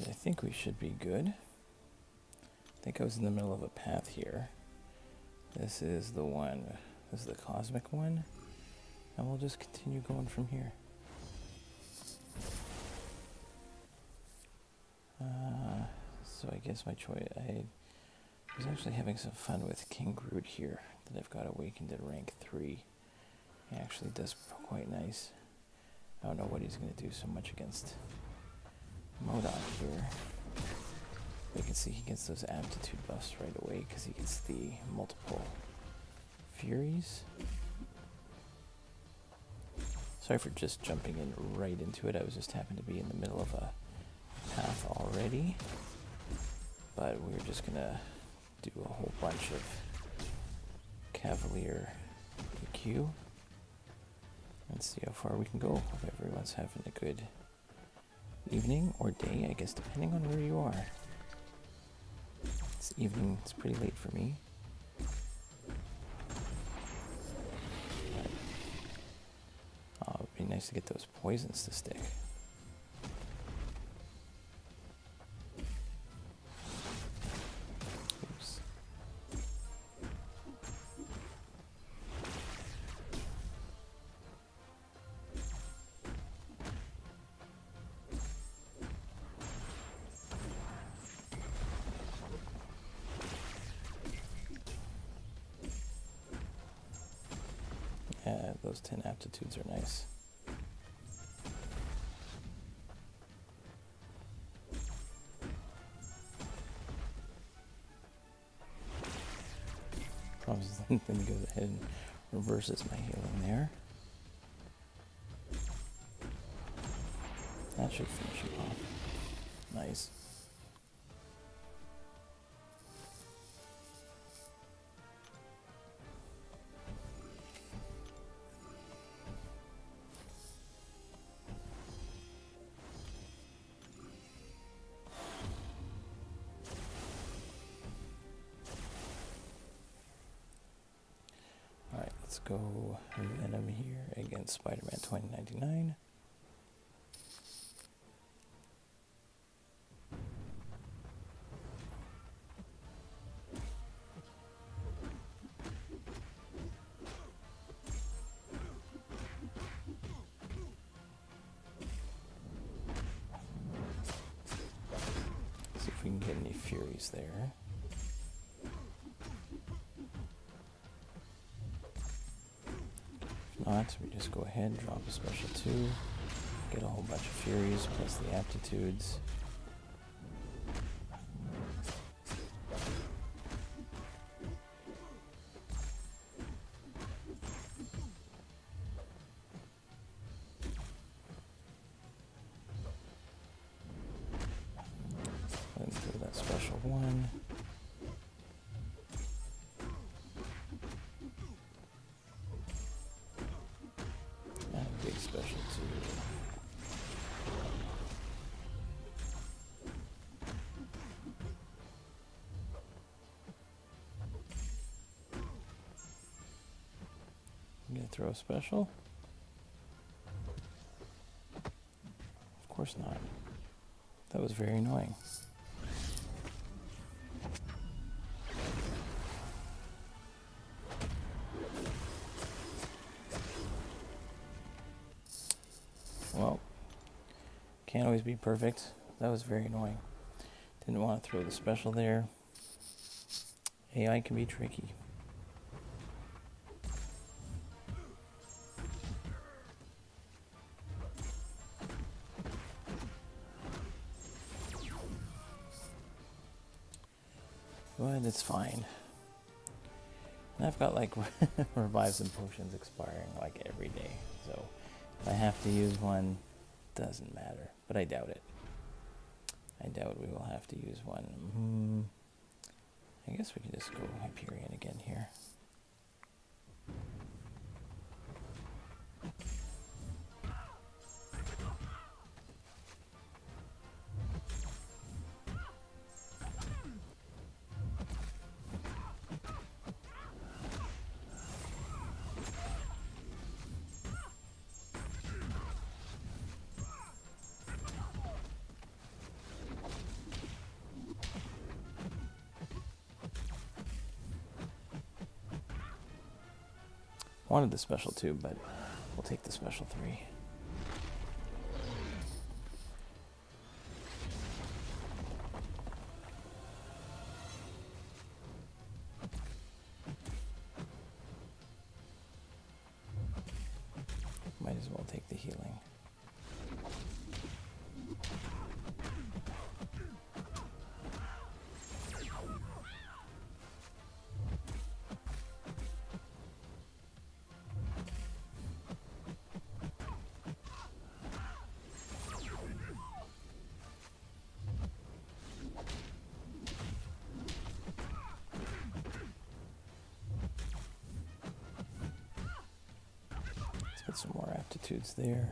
I think we should be good. I think I was in the middle of a path here. This is the one. This is the cosmic one. And we'll just continue going from here. So I guess my choice... I was actually having some fun with King Groot here. That I've got awakened at rank 3. He actually does quite nice. I don't know what he's going to do so much against MCOC here. You can see he gets those aptitude buffs right away because he gets the multiple furies. Sorry for just jumping in right into it. I was just happened to be in the middle of a path already. But we're just going to do a whole bunch of Cavalier EQ. And see how far we can go. Hope everyone's having a good evening or day, I guess, depending on where you are. It's evening, it's pretty late for me. Oh, it'd be nice to get those poisons to stick. Oops. Yeah, those 10 aptitudes are nice. Problem is then he goes ahead and reverses my healing there. That should finish him off. Nice. Let's go Venom here against Spider-Man 2099. See if we can get any Furies there. Not, we just go ahead, drop a special 2, get a whole bunch of Furies plus the aptitudes. Then do that special 1. Special 2. I'm gonna throw a special? Of course not. That was very annoying. Well, can't always be perfect. That was very annoying. Didn't want to throw the special there. AI can be tricky. But it's fine. And I've got like revives and potions expiring like every day, so if I have to use one, doesn't matter. But I doubt it. I doubt we will have to use one. I guess we can just go Hyperion again here. Wanted the special 2, but we'll take the special 3. Might as well take the healing. Get some more aptitudes there.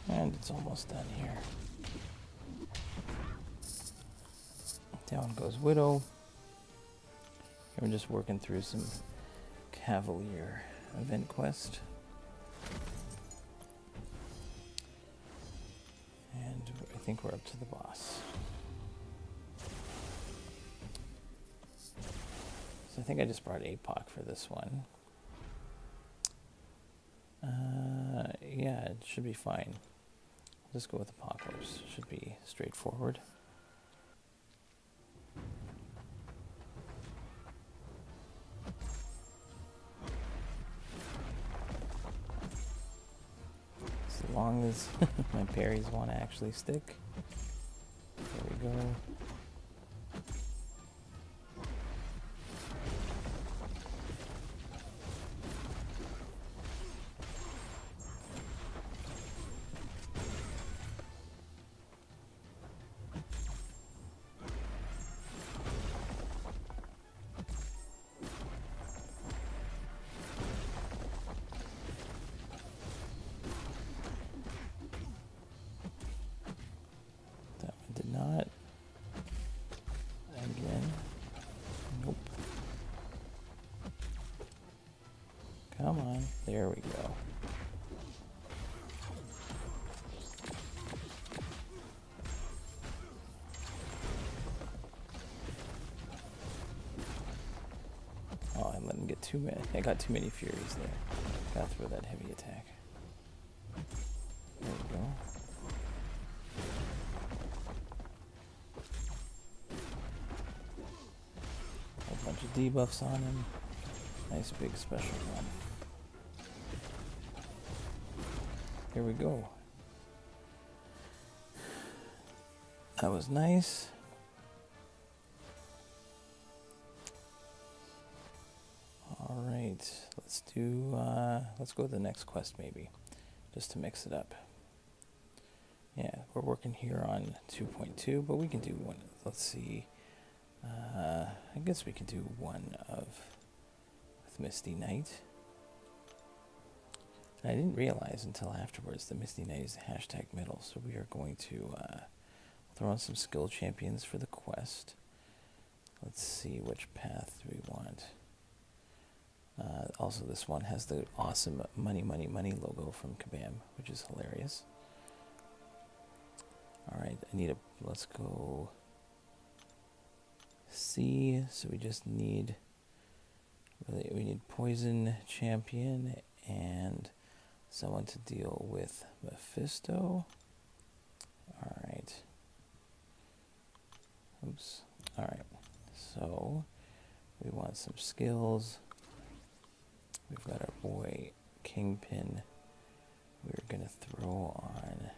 And it's almost done here. Down goes Widow. And we're just working through some Cavalier event quest. And I think we're up to the boss. So I think I just brought APOC for this one. Yeah, it should be fine. I'll just go with Apocalypse. Should be straightforward. As long as my parries want to actually stick. There we go. Not. Again. Nope. Come on. There we go. Oh, I let him get too many. I got too many Furies there. Gotta throw that heavy attack. There we go. Bunch of debuffs on him. Nice big special one. Here we go. That was nice. All right, let's go to the next quest maybe, just to mix it up. Yeah, we're working here on 2.2, but we can do one. Let's see. I guess we could do one with Misty Knight. And I didn't realize until afterwards that Misty Knight is hashtag middle, so we are going to throw on some skill champions for the quest. Let's see which path we want. Also, this one has the awesome money, money, money logo from Kabam, which is hilarious. All right, let's go C. So we just need, we need poison champion and someone to deal with Mephisto. All right. Oops. All right. So we want some skills. We've got our boy Kingpin. We're gonna throw on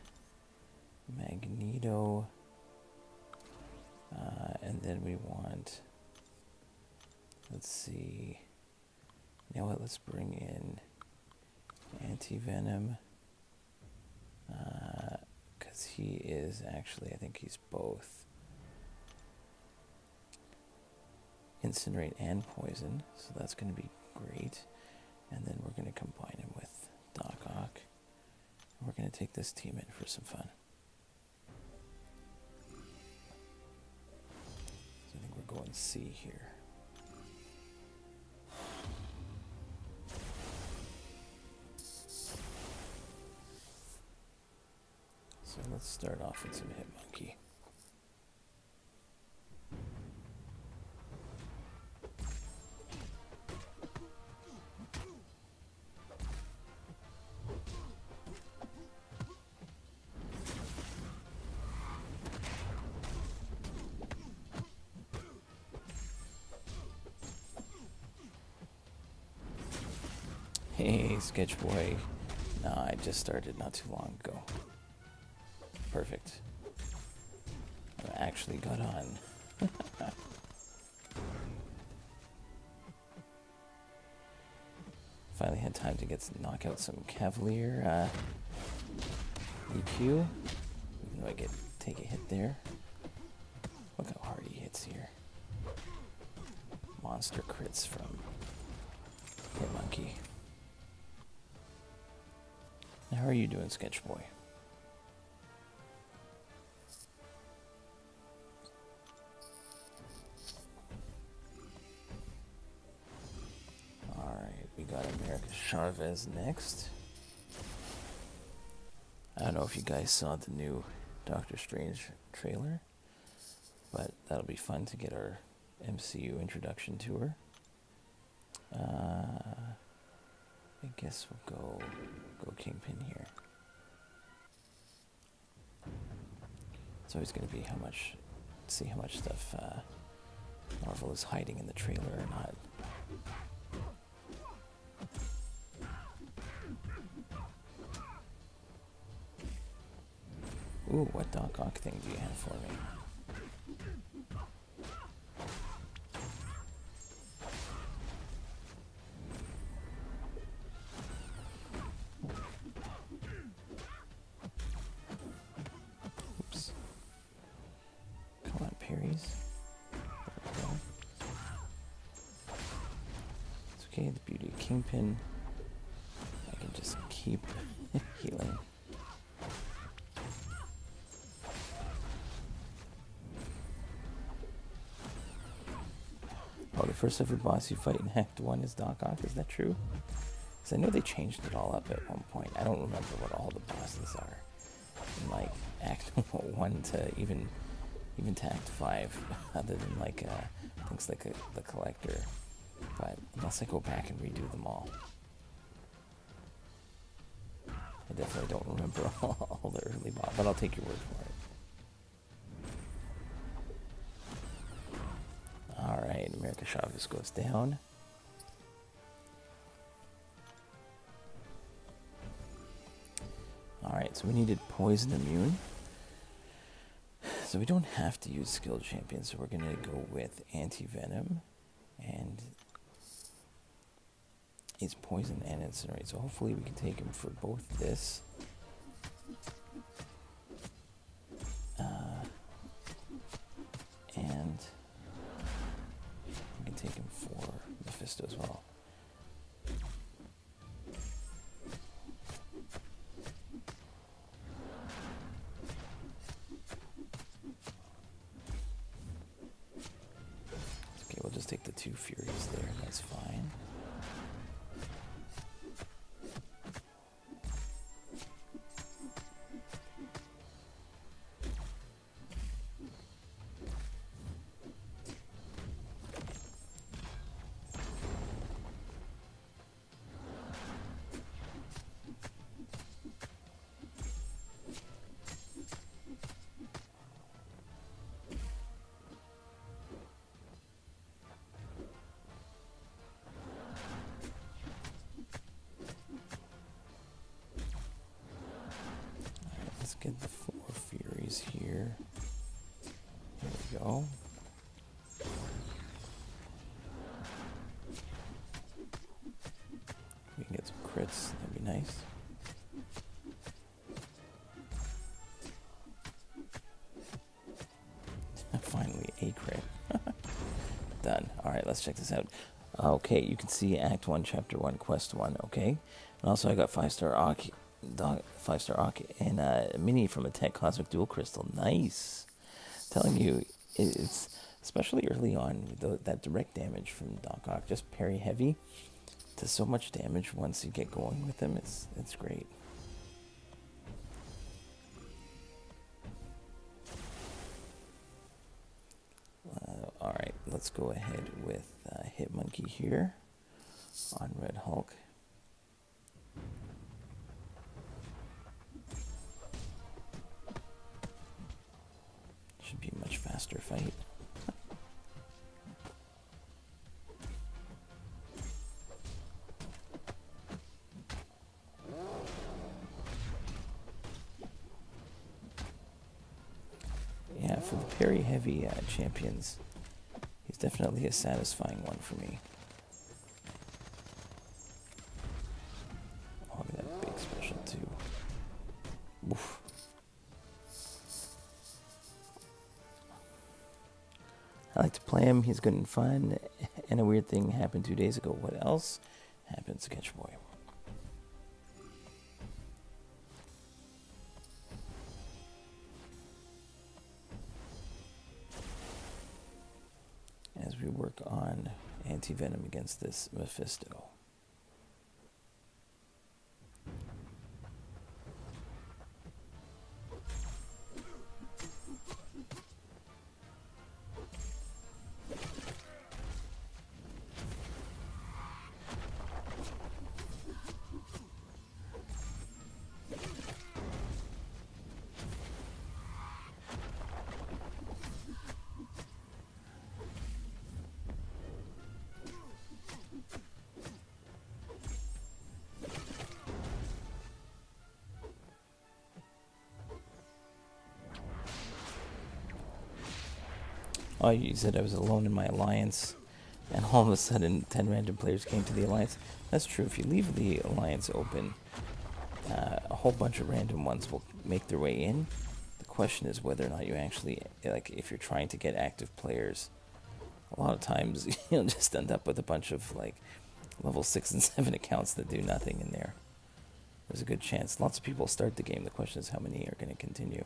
Magneto. And then we want, let's see, you know what, let's bring in Anti-Venom, because he is actually, I think he's both Incinerate and Poison, so that's going to be great. And then we're going to combine him with Doc Ock. We're going to take this team in for some fun. Go and see here. So let's start off with some Hit Monkey. Hey, Sketch Boy. No, I just started not too long ago. Perfect. I actually got on. Finally had time to knock out some Cavalier EQ. Even though I take a hit there. Look how hard he hits here. Monster crits from Hitmonkey. Now, how are you doing, Sketch Boy? Alright, we got America Chavez next. I don't know if you guys saw the new Doctor Strange trailer, but that'll be fun to get our MCU introduction to her. I guess we'll go Kingpin here. It's always going to be see how much stuff Marvel is hiding in the trailer or not. Ooh, what Doc Ock thing do you have for me? Oops. Come on, parries. There we go. It's okay, the beauty of Kingpin. I can just keep healing. Oh, the first ever boss you fight in Act 1 is Doc Ock, is that true? Because I know they changed it all up at one point. I don't remember what all the bosses are. In like Act 1 to even to Act 5, other than like things like the Collector. But unless I go back and redo them all. I definitely don't remember all the early bosses, but I'll take your word for it. Alright, America Chavez goes down. Alright, so we needed Poison Immune. So we don't have to use Skilled Champion, so we're going to go with Anti-Venom. And he's Poison and Incinerate, so hopefully we can take him for both this. And we can take him for Mephisto as well. Okay, we'll just take the 2 Furies there, that's fine. Let's get the 4 Furies here. There we go. We can get some crits, that'd be nice. Finally, a crit. Done. Alright, let's check this out. Okay, you can see Act 1, Chapter 1, Quest 1, okay? And also I got 5-star Arch, and a mini from a Tech Cosmic Dual Crystal. Nice. Telling you, it's especially early on, that direct damage from Doc Ock, just parry heavy, does so much damage once you get going with him. It's great. Alright, let's go ahead with Hitmonkey here on Red Hulk. Should be a much faster fight. for the parry heavy champions, he's definitely a satisfying one for me. Oh, look at that big special too. Oof. I like to play him. He's good and fun. And a weird thing happened 2 days ago. What else happened, Sketch Boy? As we work on anti-venom against this Mephisto. Oh, you said I was alone in my alliance, and all of a sudden 10 random players came to the alliance. That's true. If you leave the alliance open, a whole bunch of random ones will make their way in. The question is whether or not you actually, like, if you're trying to get active players, a lot of times you'll just end up with a bunch of, like, level 6 and 7 accounts that do nothing in there. There's a good chance. Lots of people start the game. The question is how many are going to continue.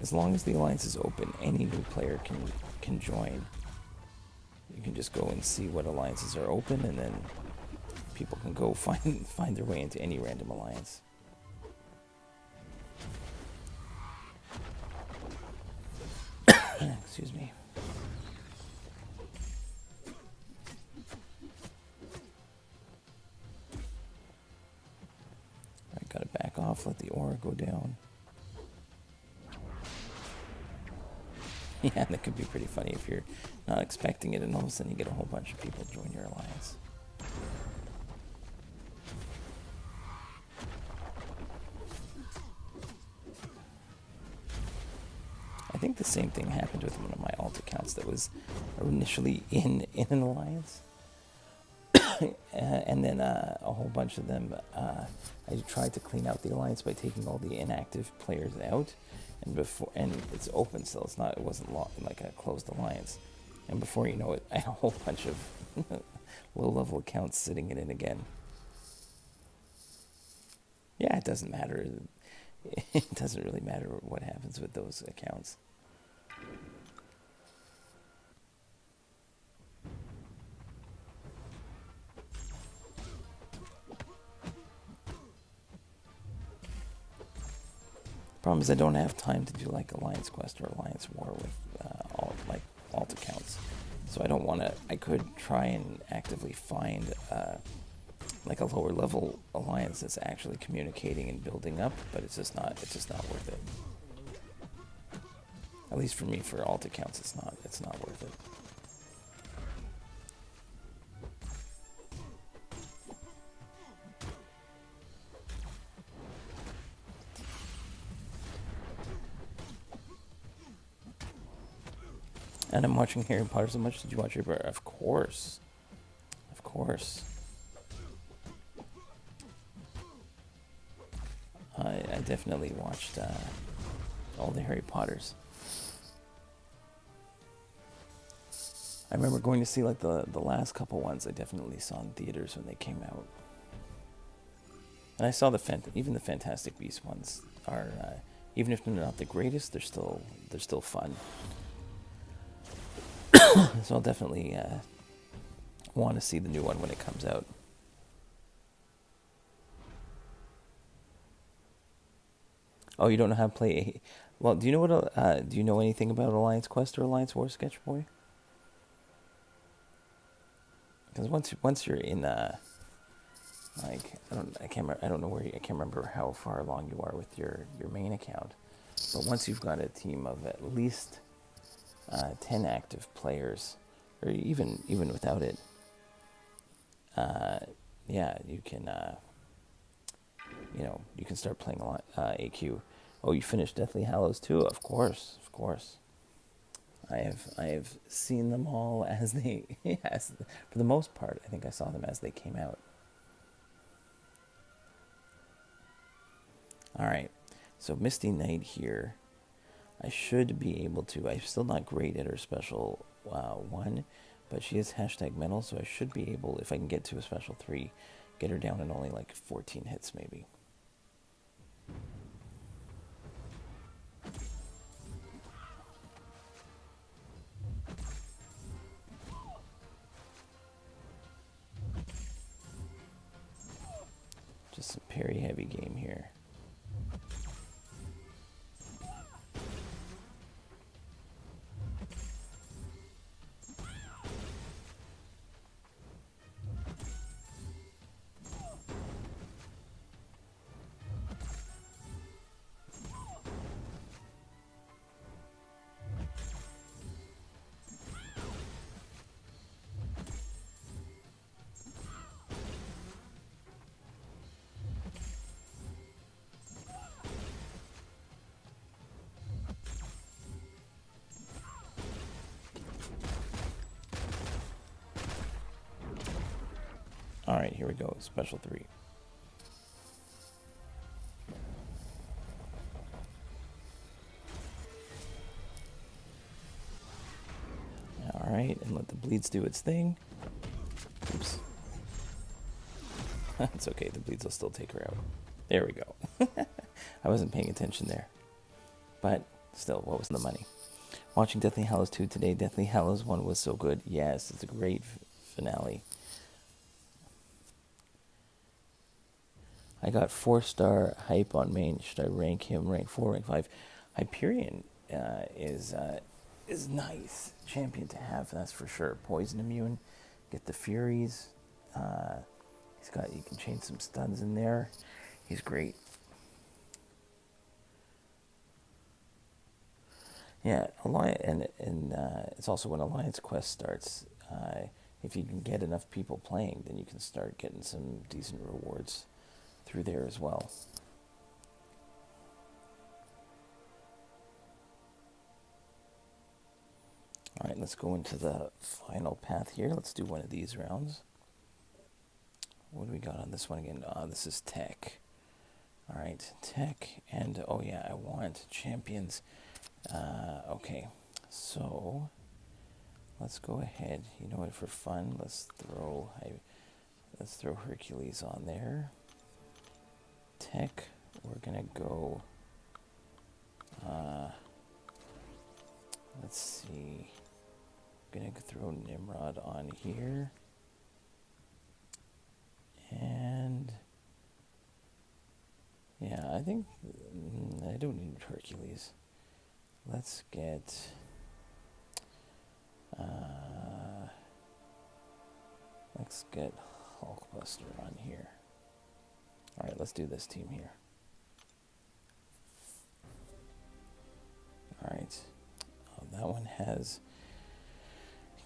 As long as the alliance is open, any new player can join. You can just go and see what alliances are open, and then people can go find their way into any random alliance. Excuse me. I gotta back off, let the aura go down. Yeah, that could be pretty funny if you're not expecting it and all of a sudden you get a whole bunch of people join your alliance. I think the same thing happened with one of my alt accounts that was initially in an alliance. And then a whole bunch of them, I tried to clean out the alliance by taking all the inactive players out. And it's open still. It wasn't like a closed alliance. And before you know it, I had a whole bunch of low-level accounts sitting in it again. Yeah, it doesn't matter. It doesn't really matter what happens with those accounts. Problem is I don't have time to do like Alliance Quest or Alliance War with alt accounts. So I don't want to. I could try and actively find like a lower level alliance that's actually communicating and building up, but it's just not worth it. At least for me, for alt accounts, it's not worth it. And I'm watching Harry Potter so much. Did you watch Harry Potter? Of course. Of course. I definitely watched all the Harry Potters. I remember going to see like the last couple ones. I definitely saw in theaters when they came out. And I saw even the Fantastic Beasts ones are, even if they're not the greatest, they're still fun. So I'll definitely want to see the new one when it comes out. Oh, you don't know how to play? Well, do you know do you know anything about Alliance Quest or Alliance War, Sketch Boy? Because once you're in like I can't remember how far along you are with your main account, but once you've got a team of at least 10 active players, or even without it, yeah, you can you can start playing a lot, AQ. Oh, you finished Deathly Hallows too? Of course, of course. I have seen them all as they, for the most part, I think I saw them as they came out. All right, so Misty Knight here. I should be able to. I'm still not great at her special 1, but she is hashtag metal, so I should be able, if I can get to a special 3, get her down in only like 14 hits maybe. Just a parry heavy game here. Alright, here we go. Special 3. Alright, and let the bleeds do its thing. Oops. It's okay, the bleeds will still take her out. There we go. I wasn't paying attention there. But still, what was the money? Watching Deathly Hallows 2 today. Deathly Hallows 1 was so good. Yes, it's a great finale. I got 4-star hype on main. Should I rank him? Rank 4, rank 5. Hyperion is nice champion to have. That's for sure. Poison immune. Get the Furies. You can change some stuns in there. He's great. Yeah, and it's also when Alliance Quest starts. If you can get enough people playing, then you can start getting some decent rewards through there as well. Alright, let's go into the final path here. Let's do one of these rounds. What do we got on this one again? This is tech. Alright, tech, and oh yeah, I want champions. Okay, so let's go ahead. You know what, for fun, let's throw Hercules on there. Tech, we're gonna go, let's see, I'm gonna throw Nimrod on here, and yeah, I think I don't need Hercules. Let's get Hulkbuster on here. Alright, let's do this team here. Alright. That one has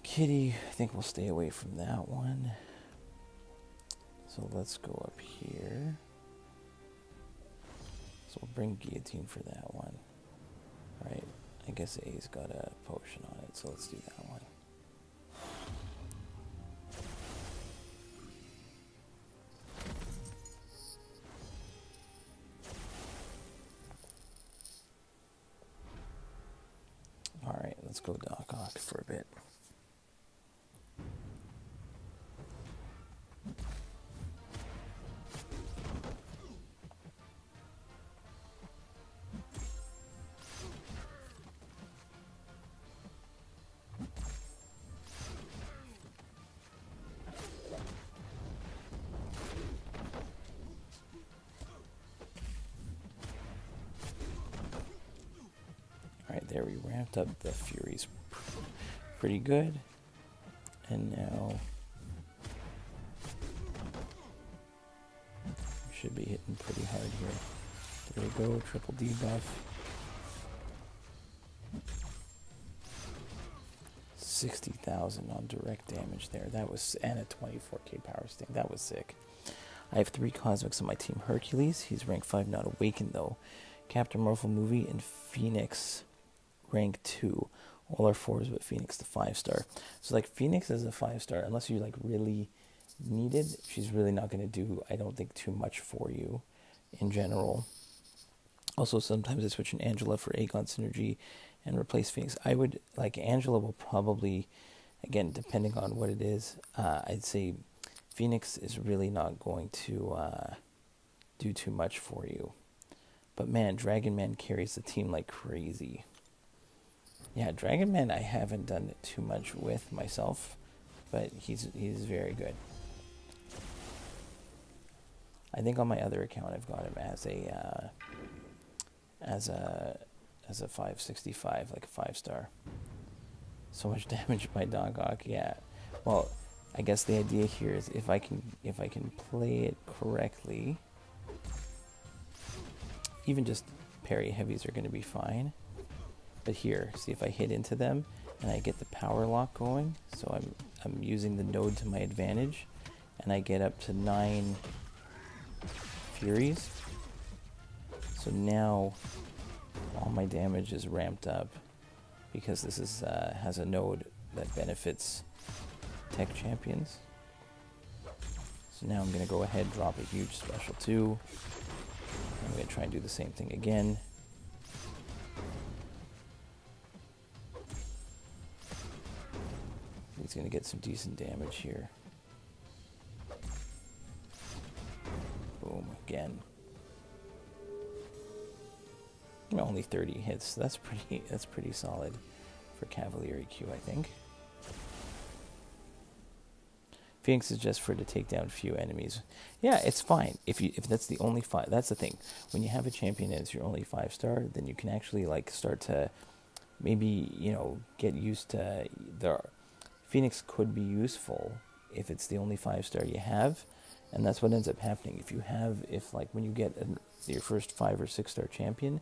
Kitty. I think we'll stay away from that one. So let's go up here. So we'll bring Guillotine for that one. Alright. I guess A's got a potion on it, so let's do that one. Alright, let's go Doc Ock for a bit. There, we ramped up the Furies pretty good. And now we should be hitting pretty hard here. There we go, triple debuff. 60,000 on direct damage there. That was, and a 24k power sting. That was sick. I have 3 Cosmics on my team. Hercules, he's rank 5, not awakened though. Captain Marvel movie and Phoenix, rank 2. All are 4s, but Phoenix the 5-star. So like Phoenix is a 5-star, unless you like really need it, she's really not going to do, I don't think, too much for you in general. Also, sometimes I switch an Angela for Aegon synergy and replace Phoenix. I would, like, Angela will probably, again, depending on what it is, I'd say Phoenix is really not going to do too much for you. But man, Dragon Man carries the team like crazy. Yeah, Dragon Man I haven't done too much with myself, but he's very good. I think on my other account I've got him as a 565, like a 5-star. So much damage by Dogok, yeah. Well, I guess the idea here is if I can play it correctly, even just parry heavies are going to be fine. But here, see if I hit into them and I get the power lock going. So I'm using the node to my advantage, and I get up to 9 Furies. So now all my damage is ramped up because this is has a node that benefits tech champions. So now I'm going to go ahead, drop a huge special 2. I'm going to try and do the same thing again. He's going to get some decent damage here. Boom, again. Only 30 hits. So that's pretty solid for Cavalier EQ, I think. Phoenix is just for to take down few enemies. Yeah, it's fine. If that's the only 5, that's the thing. When you have a champion and it's your only 5-star, then you can actually like start to maybe, get used to Phoenix could be useful if it's the only 5-star you have, and that's what ends up happening. If when you get your first 5 or 6-star champion,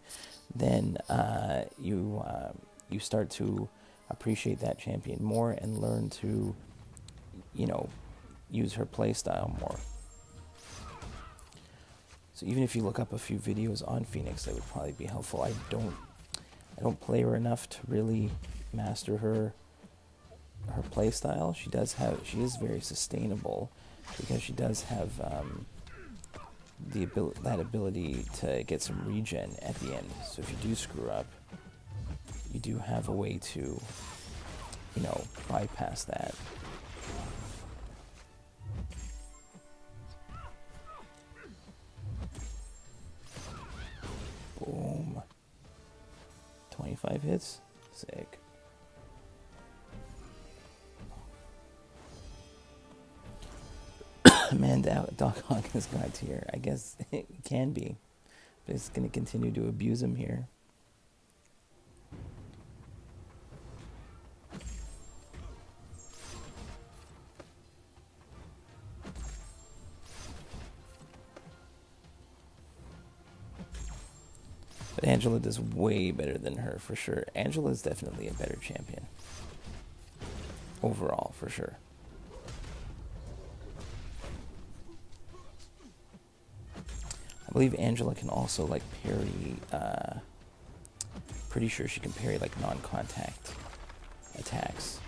then you start to appreciate that champion more and learn to, use her playstyle more. So even if you look up a few videos on Phoenix, that would probably be helpful. I don't play her enough to really master her playstyle. She is very sustainable because she does have that ability to get some regen at the end. So if you do screw up, you do have a way to, bypass that. Boom. 25 hits? Sick. Man, Doc Hawk has got tier. I guess it can be. But it's going to continue to abuse him here. But Angela does way better than her, for sure. Angela is definitely a better champion. Overall, for sure. I believe Angela can also parry, pretty sure she can parry non-contact attacks,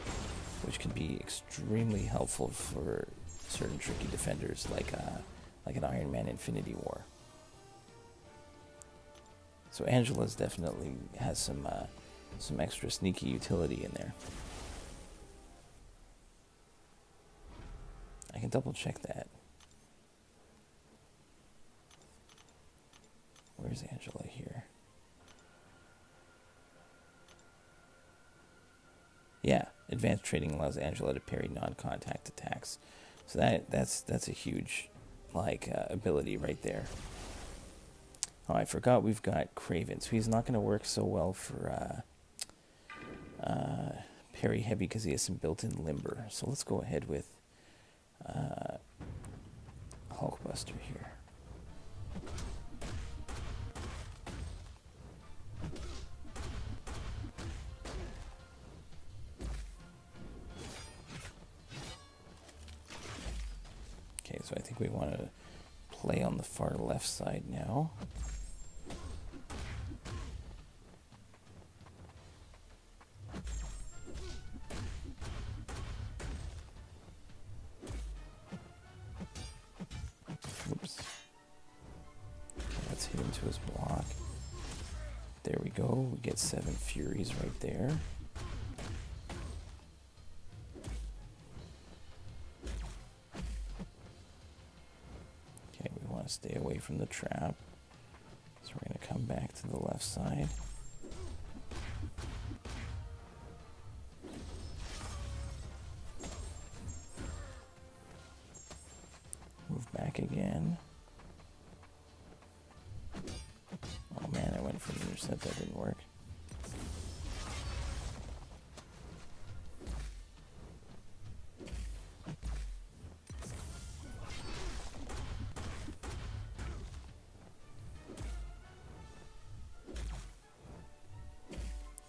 which can be extremely helpful for certain tricky defenders like an Iron Man Infinity War. So Angela's definitely has some extra sneaky utility in there. I can double check that. Where's Angela here? Yeah, advanced trading allows Angela to parry non-contact attacks. So that's a huge ability right there. Oh, I forgot we've got Craven, so he's not going to work so well for parry heavy because he has some built-in limber. So let's go ahead with Hulkbuster here. Okay, so I think we want to play on the far left side now. Oops. Okay, let's hit into his block. There we go. We get 7 Furies right there. Okay, we want to stay away from the trap. So we're going to come back to the left side. Move back again. Oh man, I went for an intercept, that didn't work.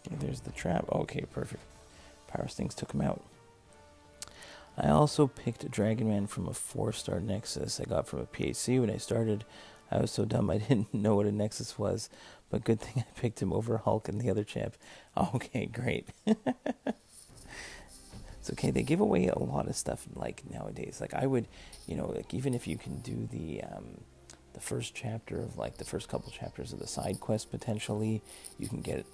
Okay, there's the trap. Okay, perfect. Power Stings took him out. I also picked a Dragon Man from a 4-star Nexus I got from a PHC when I started. I was so dumb I didn't know what a Nexus was, but good thing I picked him over Hulk and the other champ. Okay, great. It's okay, they give away a lot of stuff like nowadays. Like I would, like even if you can do the first chapter of like the first couple chapters of the side quest potentially, you can get,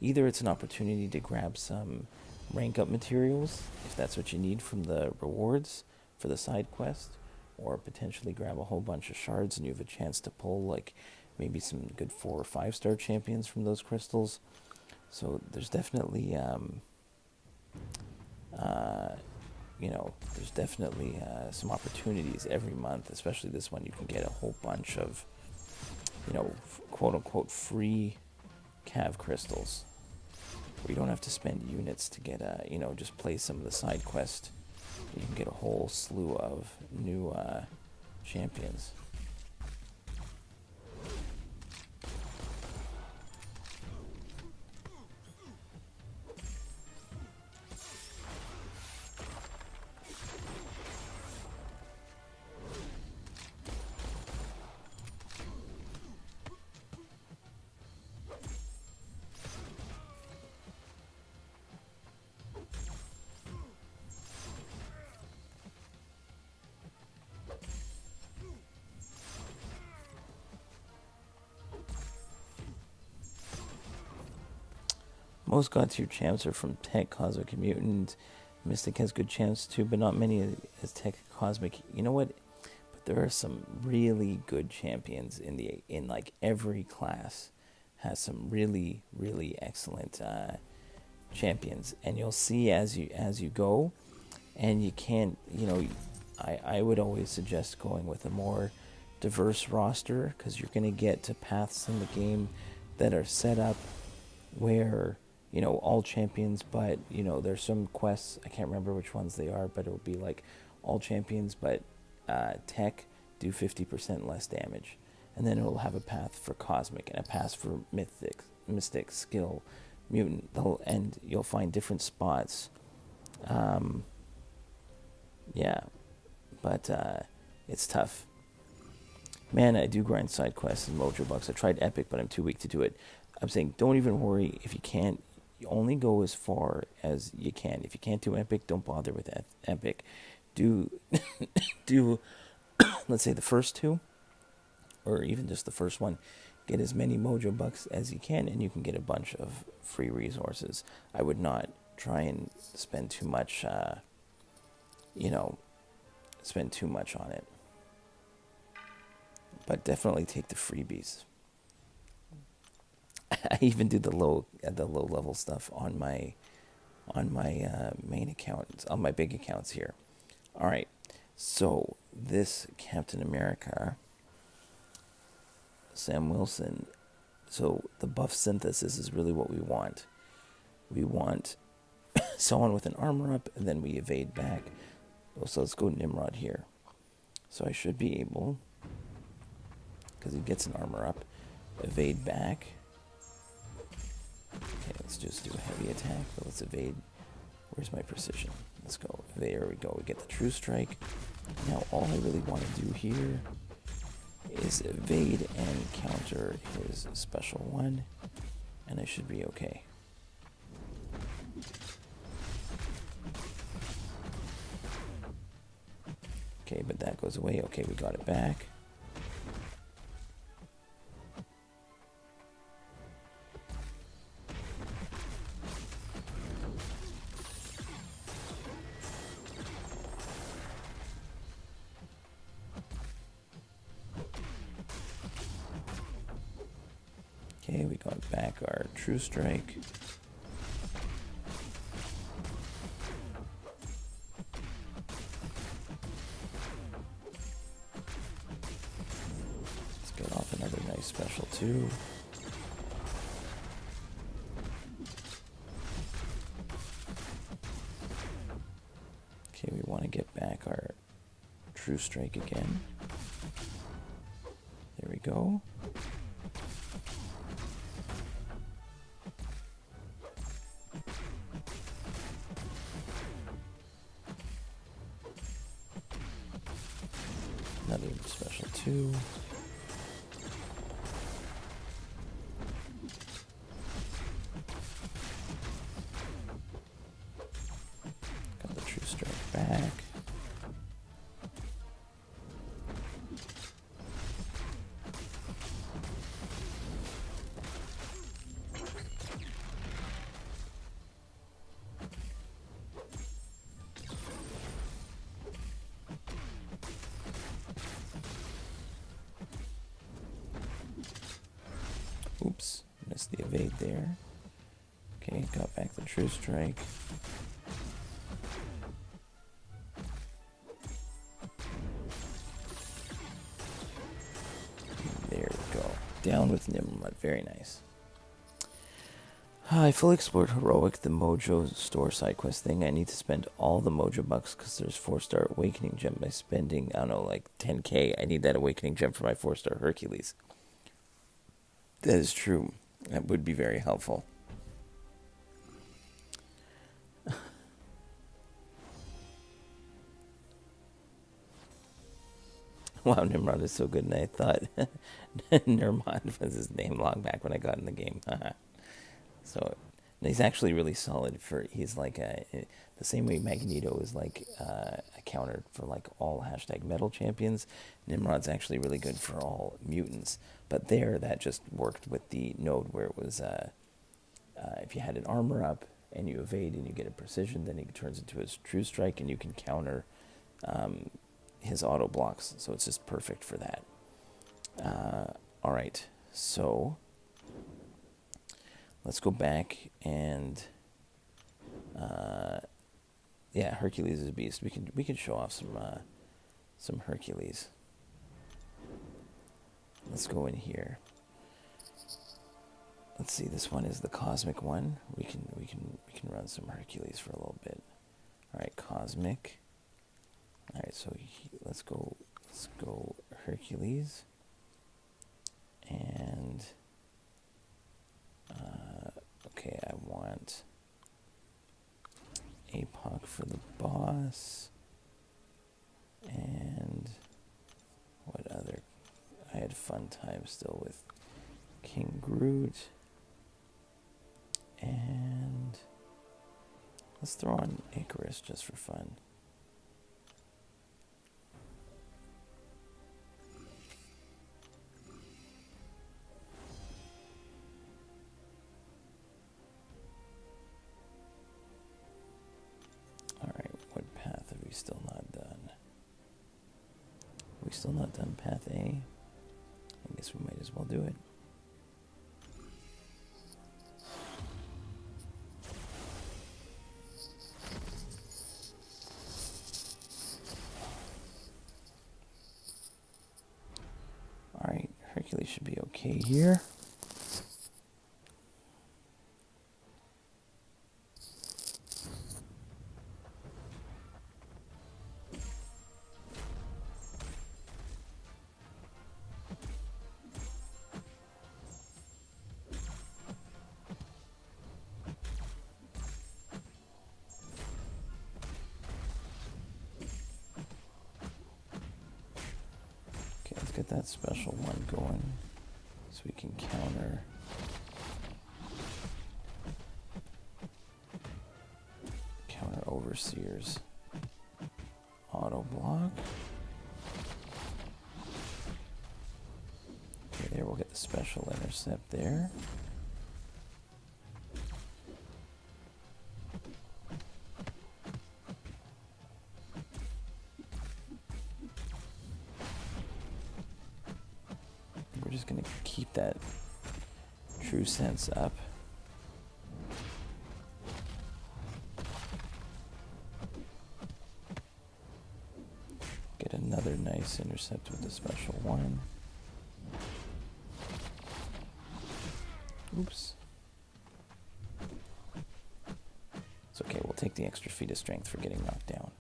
either it's an opportunity to grab some rank up materials if that's what you need from the rewards for the side quest, or potentially grab a whole bunch of shards and you have a chance to pull like maybe some good 4 or 5-star champions from those crystals. So there's definitely some opportunities every month, especially this one. You can get a whole bunch of quote unquote free cav crystals where you don't have to spend units to get just play some of the side quest. You can get a whole slew of new champions. Most God tier champs are from Tech, Cosmic, and Mutant. Mystic has good champs too, but not many as Tech, Cosmic. You know what? But there are some really good champions in like every class has some really, really excellent champions, and you'll see as you go, and you can't. I would always suggest going with a more diverse roster because you're going to get to paths in the game that are set up where all champions, but there's some quests, I can't remember which ones they are, but it'll be like all champions, but Tech do 50% less damage, and then it'll have a path for Cosmic and a path for Mystic, Skill, Mutant, and you'll find different spots. But it's tough. Man, I do grind side quests and Mojo Bucks. I tried Epic, but I'm too weak to do it. I'm saying don't even worry if you can't. You only go as far as you can. If you can't do Epic, don't bother with Epic. Do let's say the first 2, or even just the first one. Get as many Mojo Bucks as you can, and you can get a bunch of free resources. I would not try and spend too much. Spend too much on it. But definitely take the freebies. I even do the low level stuff on my main account, on my big accounts here. All right, so this Captain America, Sam Wilson. So the buff synthesis is really what we want. We want someone with an armor up, and then we evade back. So let's go Nimrod here. So I should be able, because he gets an armor up, evade back. Okay, let's just do a heavy attack, but let's evade. Where's my precision? Let's go. There we go. We get the True Strike. Now all I really want to do here is evade and counter his special one, and I should be okay. Okay, but that goes away. Okay, we got it back. Okay, we got back our True Strike. Let's get off another nice special too. Okay, we want to get back our True Strike again. There we go. Another special 2. Got the True Strike back. Oops, missed the evade there. Okay, got back the True Strike. There we go. Down with Nimrod. Very nice. I fully explored Heroic, the Mojo store side quest thing. I need to spend all the Mojo bucks because there's 4-star Awakening Gem by spending, I don't know, like 10k. I need that Awakening Gem for my 4-star Hercules. That is true. That would be very helpful. Wow, Nimrod is so good, and I thought Nimrod was his name long back when I got in the game. So he's actually really solid for. He's like the same way Magneto is like a counter for like all #metal champions. Nimrod's actually really good for all mutants. But there, that just worked with the node where it was if you had an armor up and you evade and you get a precision, then he turns into his True Strike and you can counter his auto blocks. So it's just perfect for that. All right, so let's go back and yeah, Hercules is a beast. We can show off some Hercules. Let's go in here. Let's see. This one is the cosmic one. We can run some Hercules for a little bit. All right, cosmic. All right, so let's go Hercules. And okay, I want APOC for the boss. And what other? I had fun time still with King Groot. And let's throw on Icarus just for fun. Alright, what path have we still not done? We still not done path A? I guess we might as well do it. Alright, Hercules should be okay here. get that special one going so we can counter. Counter Overseer's auto block. Okay, there we'll get the special intercept there. We're just going to keep that true sense up. Get another nice intercept with the special one. Oops. It's okay, we'll take the extra feat of strength for getting knocked down.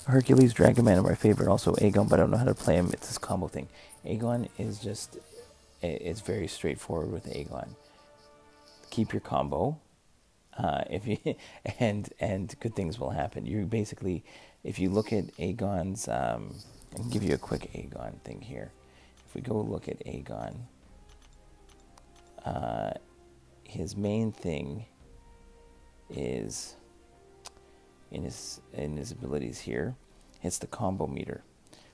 Hercules, Dragoman are my favorite. Also Aegon, but I don't know how to play him. It's this combo thing. Aegon is just, it's very straightforward with Aegon. Keep your combo, if you and good things will happen. You basically, if you look at Aegon's, I can give you a quick Aegon thing here. If we go look at Aegon, his main thing is in his abilities here. It's the combo meter.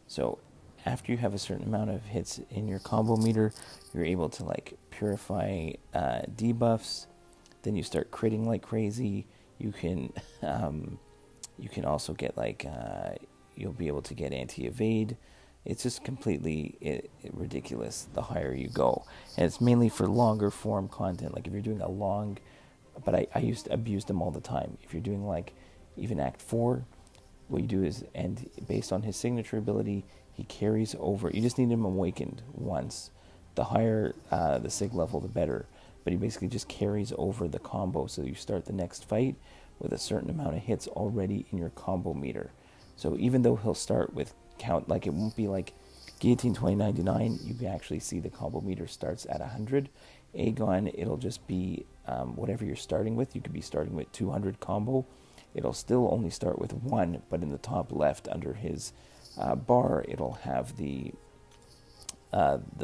So after you have a certain amount of hits in your combo meter, you're able to like purify debuffs. Then you start critting like crazy. You can also get like you'll be able to get anti-evade. It's just completely ridiculous the higher you go, and it's mainly for longer form content. Like if you're doing a long, but I used to abuse them all the time. If you're doing like even Act 4, what you do is, and based on his signature ability, he carries over. You just need him awakened once. The higher the sig level, the better. But he basically just carries over the combo. So you start the next fight with a certain amount of hits already in your combo meter. So even though he'll start with count, like it won't be like Guillotine 2099, you can actually see the combo meter starts at 100. Aegon, it'll just be whatever you're starting with. You could be starting with 200 combo. It'll still only start with 1, but in the top left under his bar, it'll have the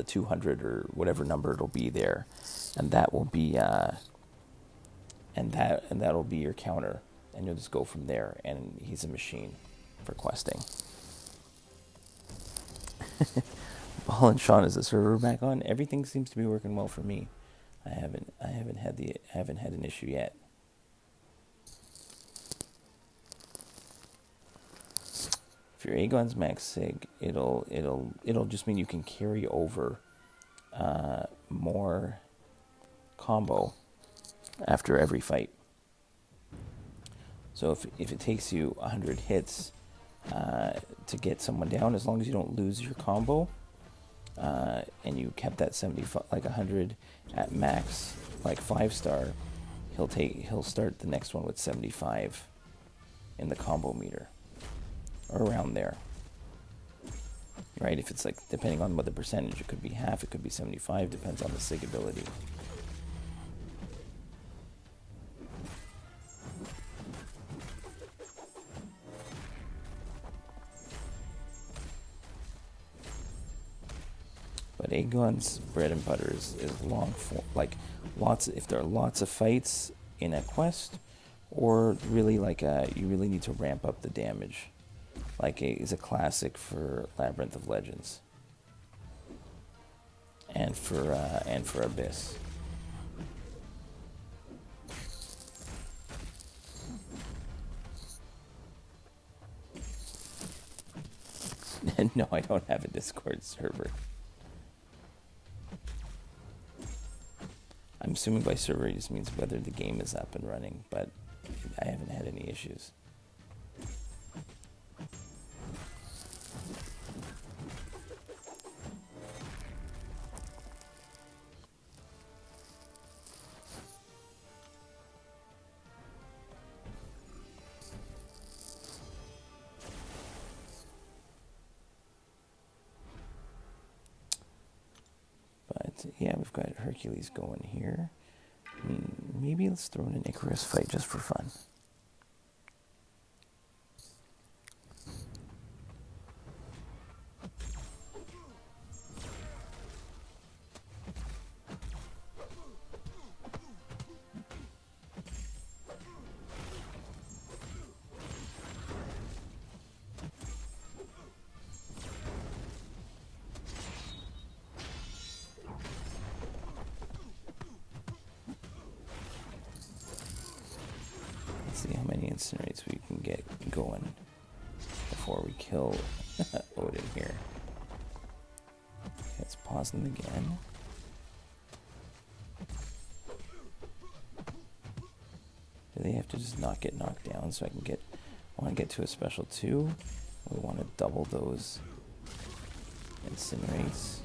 200 or whatever number it'll be there, and that will be and that'll be your counter, and you'll just go from there. And he's a machine for questing. Paul and Sean, is the server back on? Everything seems to be working well for me. I haven't had an issue yet. If your Aegon's max sig, it'll just mean you can carry over more combo after every fight. So if it takes you 100 hits to get someone down, as long as you don't lose your combo, and you kept that 75, like 100 at max, like 5-star, he'll start the next one with 75 in the combo meter. Or around there, right? If it's like, depending on what the percentage, it could be half, it could be 75, depends on the sig ability. But Aegon's bread and butter is long form, like if there are lots of fights in a quest, or really like you really need to ramp up the damage. Like is a classic for Labyrinth of Legends, and for Abyss. No, I don't have a Discord server. I'm assuming by server it just means whether the game is up and running, but I haven't had any issues. yeah, we've got Hercules going here. Maybe let's throw in an Icarus fight just for fun. See how many incinerates we can get going before we kill Odin here. Let's pause them again. Do they have to just not get knocked down so I can get... I want to get to a special 2. We want to double those incinerates.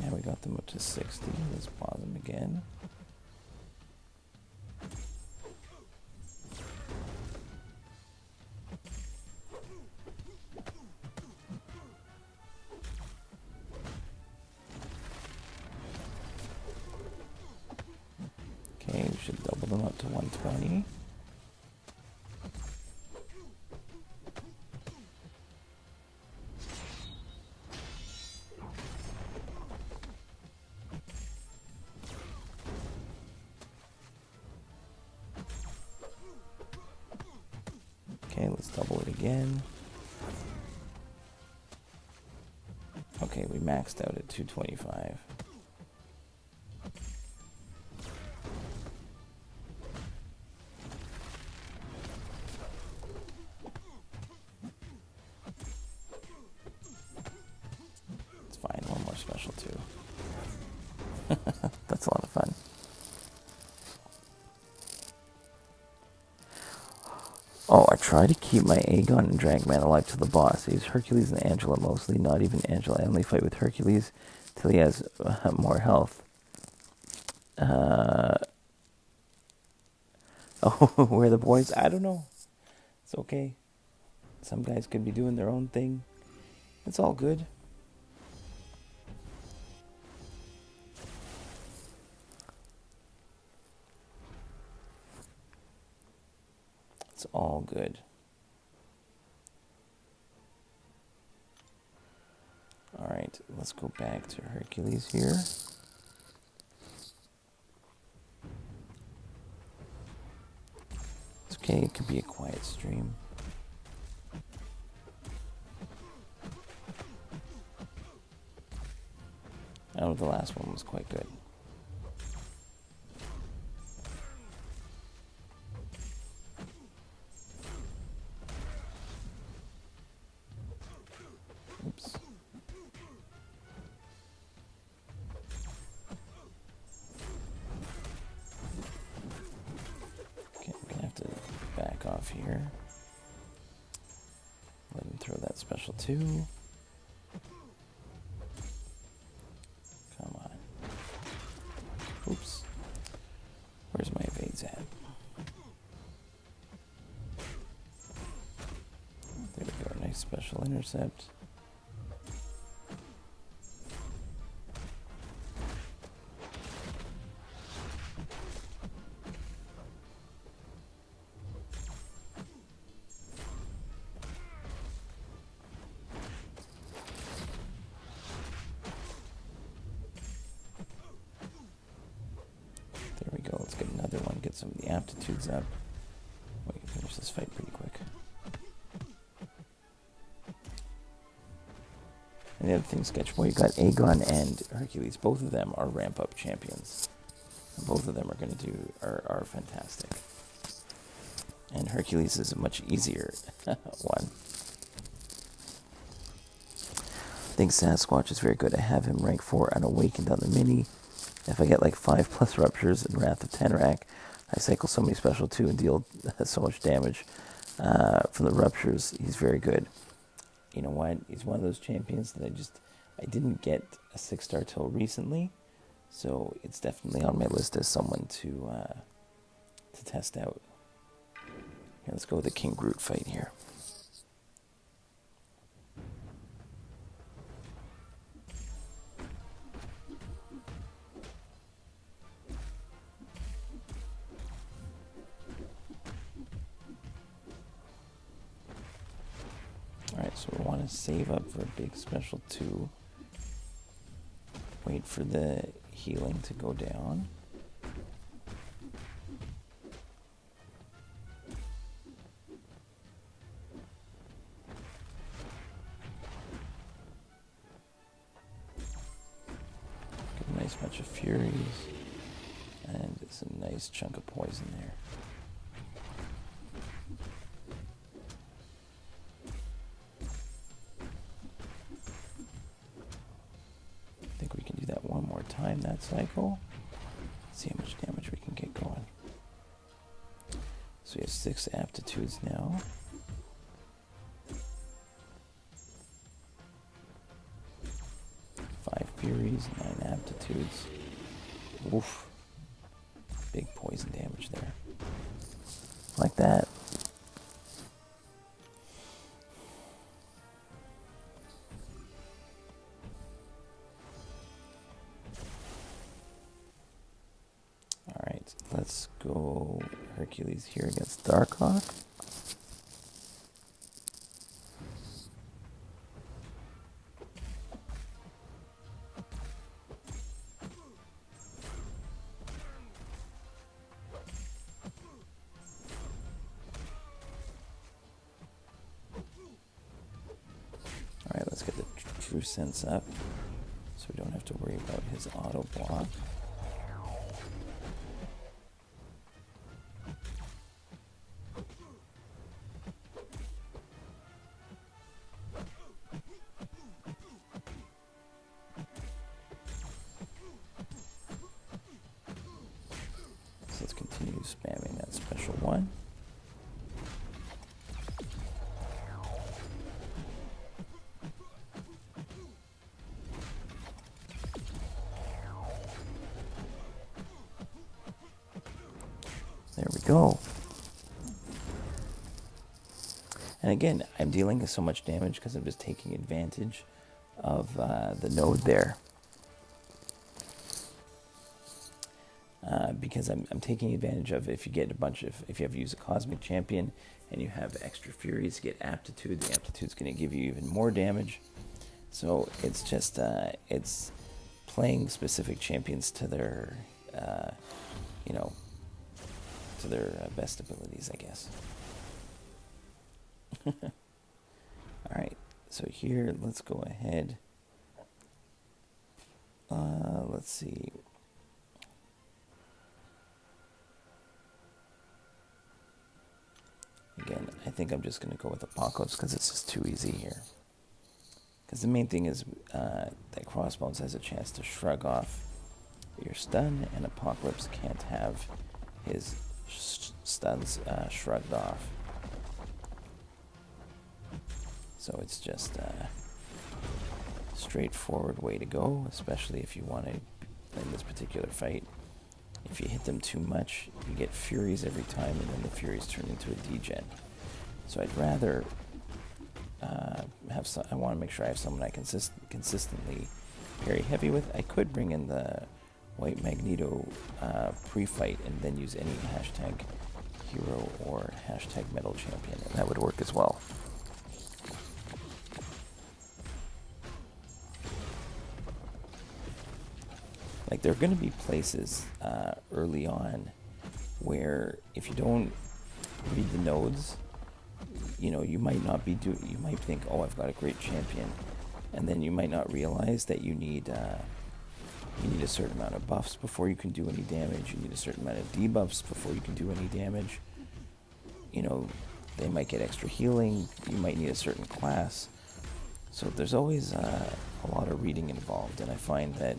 Now we got them up to 60. Let's pause them again. Okay, we should double them up to 120. Okay, let's double it again. Okay, we maxed out at 225. It's fine, one more special too. That's a lot of fun. Oh, I try to keep my Aegon and Dragman alive to the boss. I use Hercules and Angela mostly, not even Angela. I only fight with Hercules till he has more health. Oh, where are the boys? I don't know. It's okay. Some guys could be doing their own thing. It's all good. It's all good. Alright, let's go back to Hercules here. It's okay, it could be a quiet stream. Oh, the last one was quite good. Oops. Okay, I'm gonna have to back off here. Let him throw that special 2. Come on. Oops. Where's my evades at? There we go, nice special intercept. There we go, let's get another one, get some of the aptitudes up. We can finish this fight pretty quick. And the other thing, Sketchboy, you got Aegon and Hercules. Both of them are ramp-up champions. And both of them are going to do are fantastic. And Hercules is a much easier one. I think Sasquatch is very good. I have him rank 4 and Awakened on the mini. If I get like 5+ ruptures and Wrath of Tenrak, I cycle so many special 2 and deal so much damage from the ruptures. He's very good. You know what? He's one of those champions that I didn't get a 6-star till recently, so it's definitely on my list as someone to test out. Here, let's go with the King Groot fight here. Alright, so we want to save up for a big special 2. Wait for the healing to go down. Get a nice bunch of furies. And it's a nice chunk of poison there. I think we can do that one more time, that cycle. Let's see how much damage we can get going. So we have 6 aptitudes now. Five Furies, 9 aptitudes. Oof. Big poison damage there. Like that. Alright, let's go Hercules here against Darkhawk. Alright, let's get the True Sense up so we don't have to worry about his auto block. So let's continue spamming that special 1. There we go. And again, I'm dealing with so much damage because I'm just taking advantage of the node there. Because I'm taking advantage of if you get if you have to use a Cosmic Champion and you have extra Furies, get Aptitude, the Aptitude's going to give you even more damage. So it's just, it's playing specific champions to their, to their best abilities, I guess. Alright, so here, let's go ahead. Let's see. Again, I think I'm just going to go with Apocalypse because it's just too easy here. Because the main thing is that Crossbones has a chance to shrug off your stun, and Apocalypse can't have his stuns shrugged off. So it's just a straightforward way to go, especially if you want to, in this particular fight, if you hit them too much, you get Furies every time, and then the Furies turn into a degen. So I'd rather I want to make sure I have someone I consistently parry heavy with. I could bring in the White Magneto pre-fight and then use any hashtag hero or hashtag metal champion, and that would work as well. Like, there are going to be places early on where if you don't read the nodes, you might not be you might think, oh, I've got a great champion, and then you might not realize that you need a certain amount of buffs before you can do any damage. You need a certain amount of debuffs before you can do any damage. They might get extra healing. You might need a certain class. So there's always a lot of reading involved, and I find that,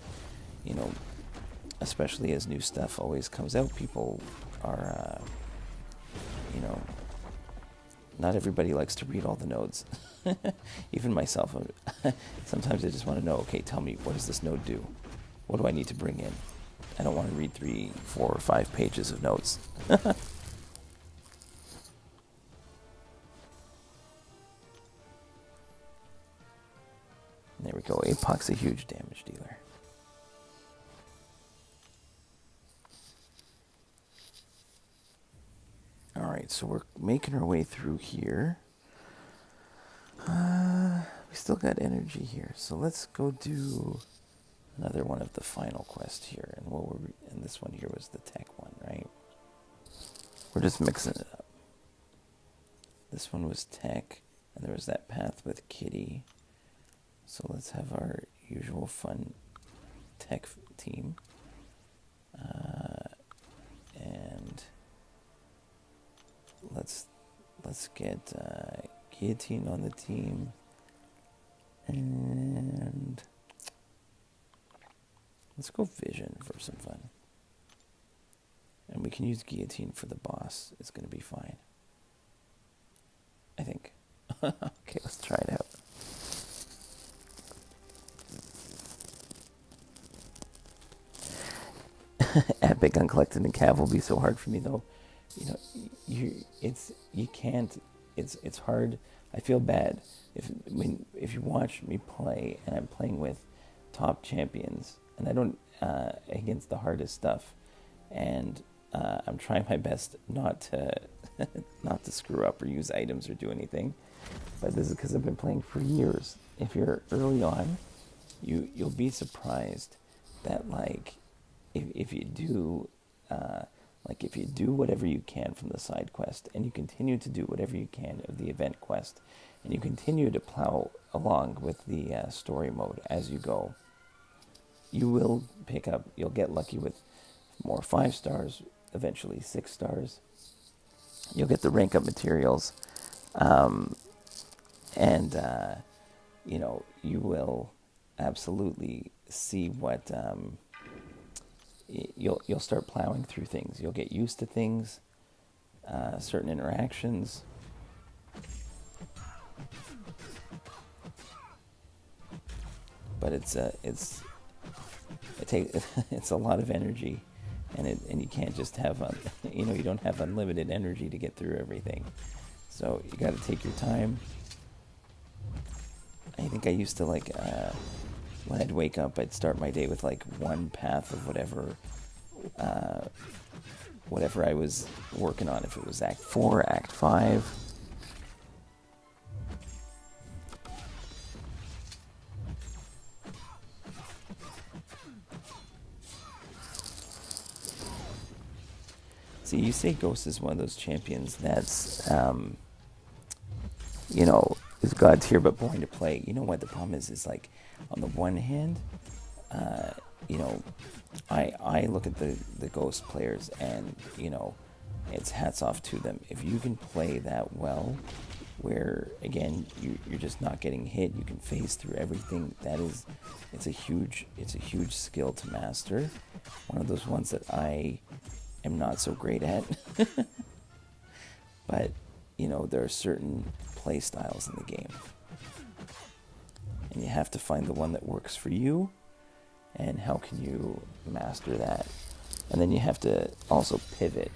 especially as new stuff always comes out, people are, not everybody likes to read all the nodes. Even myself. Sometimes I just want to know, okay, tell me, what does this node do? What do I need to bring in? I don't want to read 3, 4, or 5 pages of notes. There we go. APOC's a huge damage dealer. Alright, so we're making our way through here. We still got energy here, so let's go do another one of the final quests here. And this one here was the tech one, right? We're just mixing it up. This one was tech, and there was that path with Kitty. So let's have our usual fun tech team. And let's get Guillotine on the team. And let's go Vision for some fun. And we can use Guillotine for the boss. It's going to be fine, I think. Okay, let's try it out. Epic Uncollected and Cav will be so hard for me though. You know, it's hard. I feel bad if you watch me play and I'm playing with top champions and I don't against the hardest stuff, and I'm trying my best not to not to screw up or use items or do anything. But this is because I've been playing for years. If you're early on, you'll be surprised that if you do whatever you can from the side quest, and you continue to do whatever you can of the event quest, and you continue to plow along with the story mode as you go, you'll get lucky with more 5 stars, eventually 6 stars. You'll get the rank up materials, and you will absolutely see what you'll start plowing through things. You'll get used to things, certain interactions. But it's a lot of energy, and you can't just have you don't have unlimited energy to get through everything. So you got to take your time. I think I used to when I'd wake up, I'd start my day with one path of whatever I was working on. If it was Act 4, Act 5. See, you say Ghost is one of those champions that's, is God tier but boring to play. You know what the problem is on the one hand, I look at the Ghost players and, it's hats off to them. If you can play that well, where, again, you're just not getting hit, you can phase through everything, it's a huge skill to master. One of those ones that I am not so great at. But, there are certain play styles in the game. And you have to find the one that works for you, and how can you master that? And then you have to also pivot.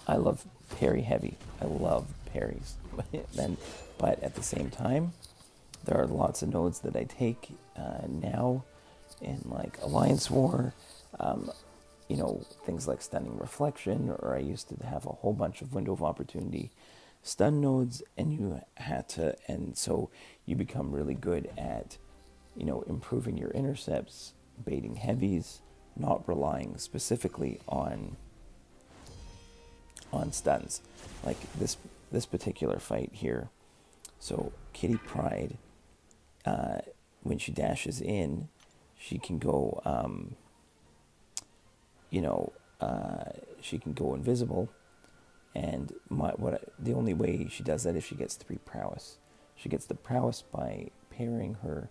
I love parry heavy. I love parries. But at the same time, there are lots of nodes that I take now in Alliance War. Things like Stunning Reflection, or I used to have a whole bunch of Window of Opportunity stun nodes, and so you become really good at, improving your intercepts, baiting heavies, not relying specifically on stuns. Like this particular fight here. So Kitty Pryde, when she dashes in, she can go, she can go invisible, and the only way she does that is she gets 3 prowess. She gets the prowess by parrying her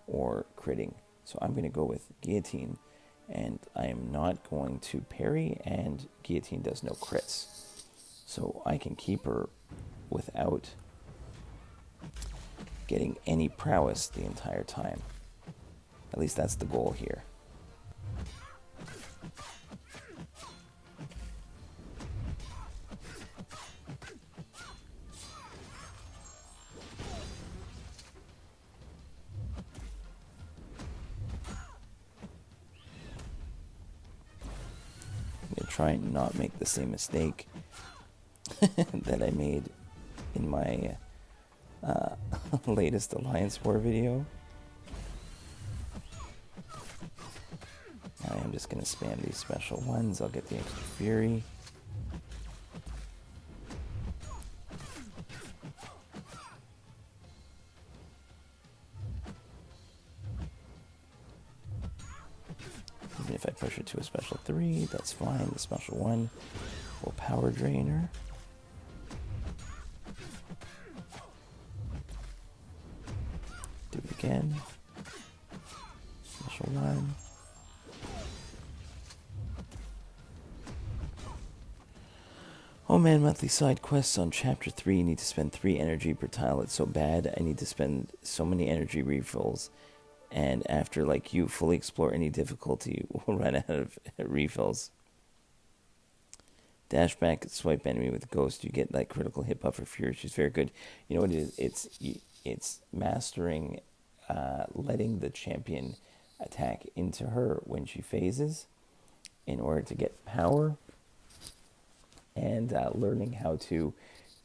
or critting. So I'm going to go with Guillotine, and I am not going to parry, and Guillotine does no crits. So I can keep her without getting any prowess the entire time. At least that's the goal here. I'm going to try and not make the same mistake that I made in my latest Alliance War video. I am just going to spam these special ones. I'll get the extra fury. Even if I push her to a special 3, that's fine. The special 1 will power drain her. Do it again. Special 1. Oh man, monthly side quests on chapter 3. You need to spend 3 energy per tile. It's so bad. I need to spend so many energy refills. And after, like, you fully explore any difficulty, we'll run out of refills. Dash back, swipe enemy with Ghost. You get, like, critical hit buff for Fury. She's very good. You know what it is? It's mastering, letting the champion attack into her when she phases in order to get power. And learning how to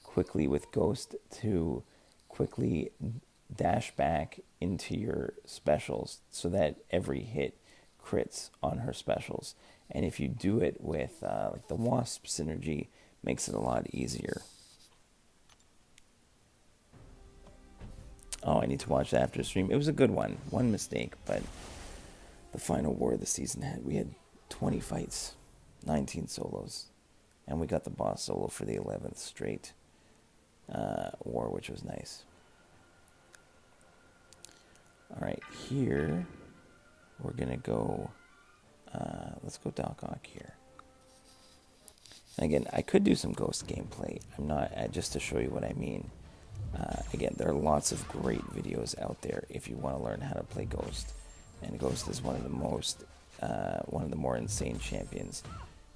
quickly, with Ghost, to quickly dash back into your specials so that every hit crits on her specials. And if you do it with like the Wasp synergy, makes it a lot easier. Oh, I need to watch that after stream. It was a good one. One mistake, but the final war of the season we had 20 fights, 19 solos. And we got the boss solo for the 11th straight war, which was nice. Alright, here we're going to go, let's go Doc Ock here. And again, I could do some Ghost gameplay. I'm not, just to show you what I mean. Again, there are lots of great videos out there if you want to learn how to play Ghost. And Ghost is one of the more insane champions.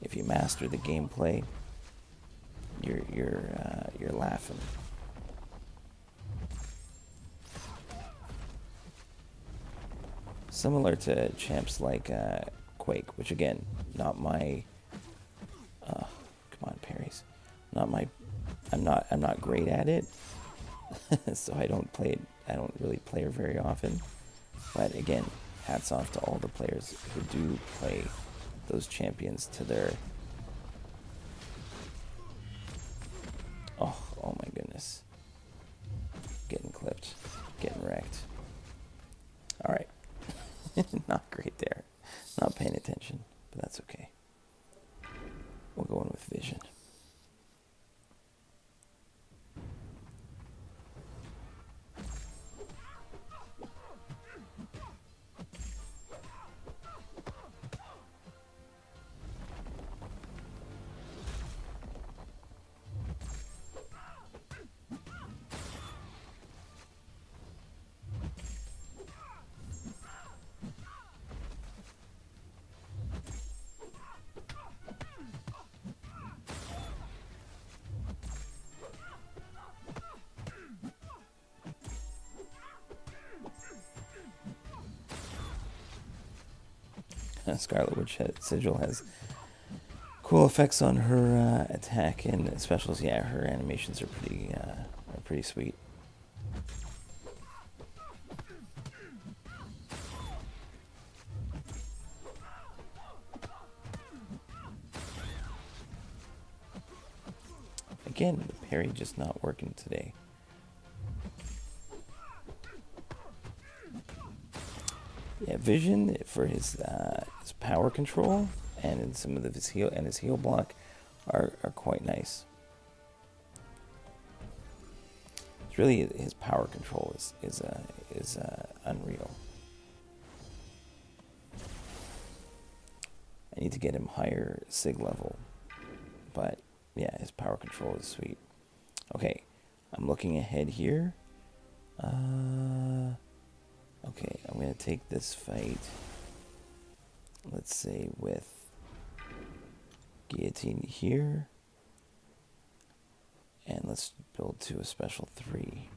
If you master the gameplay, you're laughing. Similar to champs like Quake, which again, not my. Come on, parries. Not my. I'm not great at it, so I don't play it. I don't really play her very often. But again, hats off to all the players who do play those champions to their. Oh my goodness. Getting clipped. Getting wrecked. Alright. Not great there. Not paying attention, but that's okay. We'll go in with vision. Scarlet Witch Sigil has cool effects on her attack and specials. Yeah, her animations are pretty sweet. Again, the parry just not working today. Yeah, Vision for his power control and in some of his heal block are quite nice. It's really his power control is unreal. I need to get him higher sig level, but Yeah, his power control is sweet. Okay, I'm looking ahead here. Okay, I'm going to take this fight, let's say, with Guillotine here. And let's build to a special 3.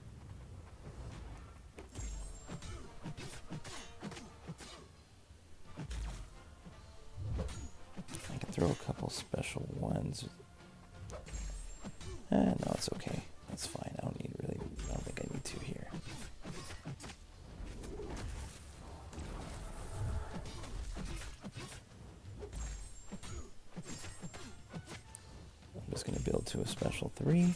I can throw a couple special ones. No, it's okay. That's fine. I don't think I need to here. I'm just going to build to a special 3.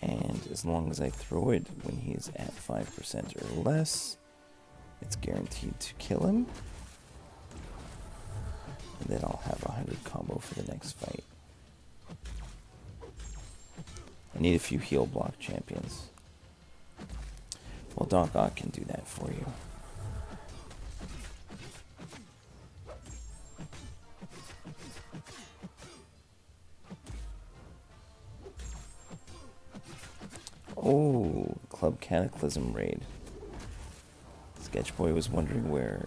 And as long as I throw it when he's at 5% or less, it's guaranteed to kill him. And then I'll have 100 combo for the next fight. I need a few heal block champions. Well, Doc Ock can do that for you. Oh, Club Cataclysm raid. Sketchboy was wondering where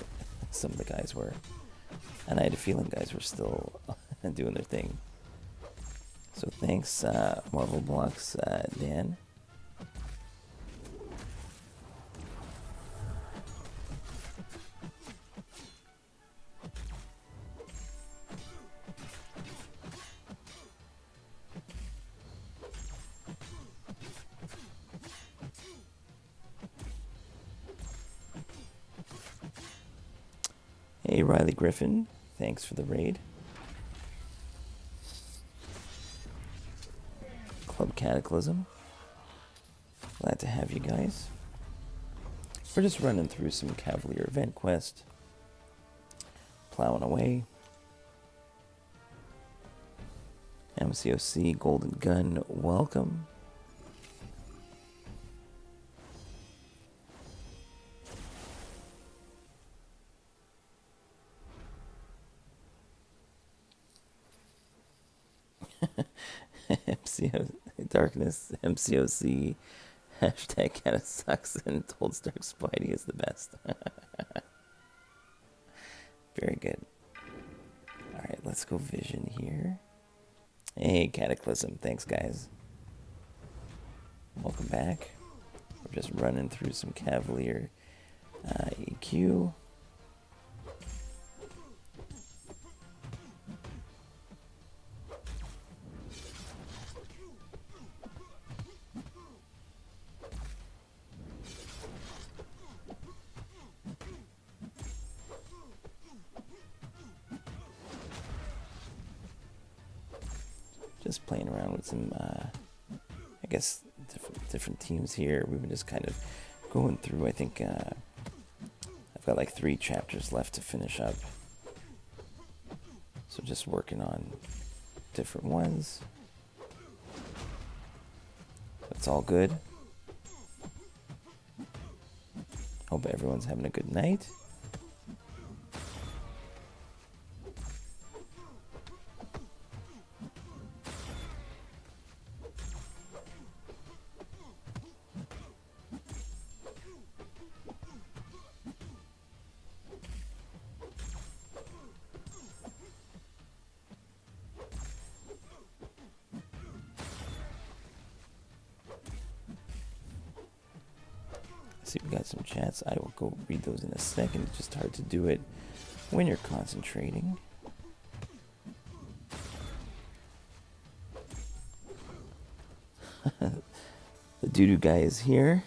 some of the guys were. And I had a feeling guys were still doing their thing. So thanks, Marvel Blocks, Dan. Hey, Riley Griffin. Thanks for the raid. Club Cataclysm. Glad to have you guys. We're just running through some Cavalier event quest. Plowing away. MCOC Golden Gun, welcome. MCO Darkness, MCOC, hashtag kinda sucks, and told Stark Spidey is the best. Very good. Alright, let's go Vision here. Hey, Cataclysm, thanks guys. Welcome back. We're just running through some Cavalier EQ. Just playing around with some, I guess, different teams here. We've been just kind of going through. I think I've got like 3 chapters left to finish up. So just working on different ones. It's all good. Hope everyone's having a good night. See, we got some chats. I will go read those in a second. It's just hard to do it when you're concentrating. The doo-doo guy is here.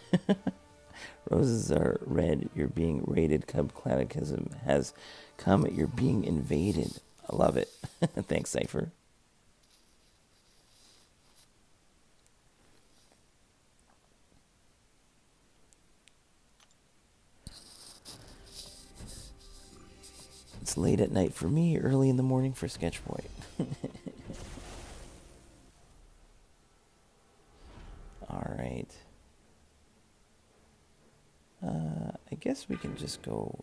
Roses are red. You're being raided. Cub Cataclysm has come. You're being invaded. I love it. Thanks, Cypher. It's late at night for me, early in the morning for Sketchboy. Alright. I guess we can just go...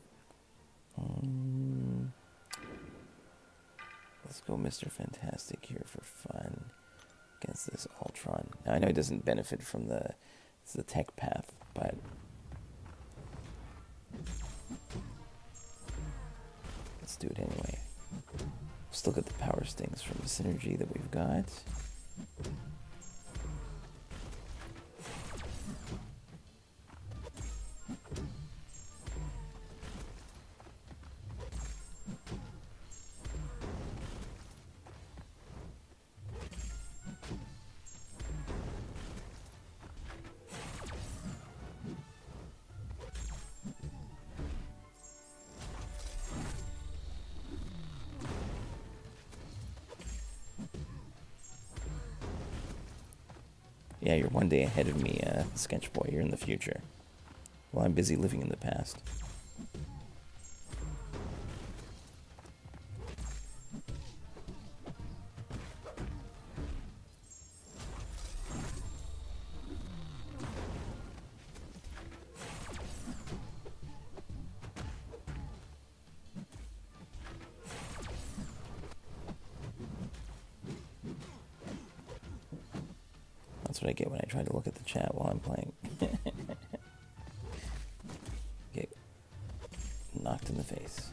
let's go Mr. Fantastic here for fun. What's this Ultron? Now, I know it doesn't benefit from it's the tech path, but let's do it anyway. Still got the power stings from the synergy that we've got. Yeah, you're one day ahead of me, Sketch Boy. You're in the future. Well, I'm busy living in the past. That's what I get when I try to look at the chat while I'm playing. Get knocked in the face.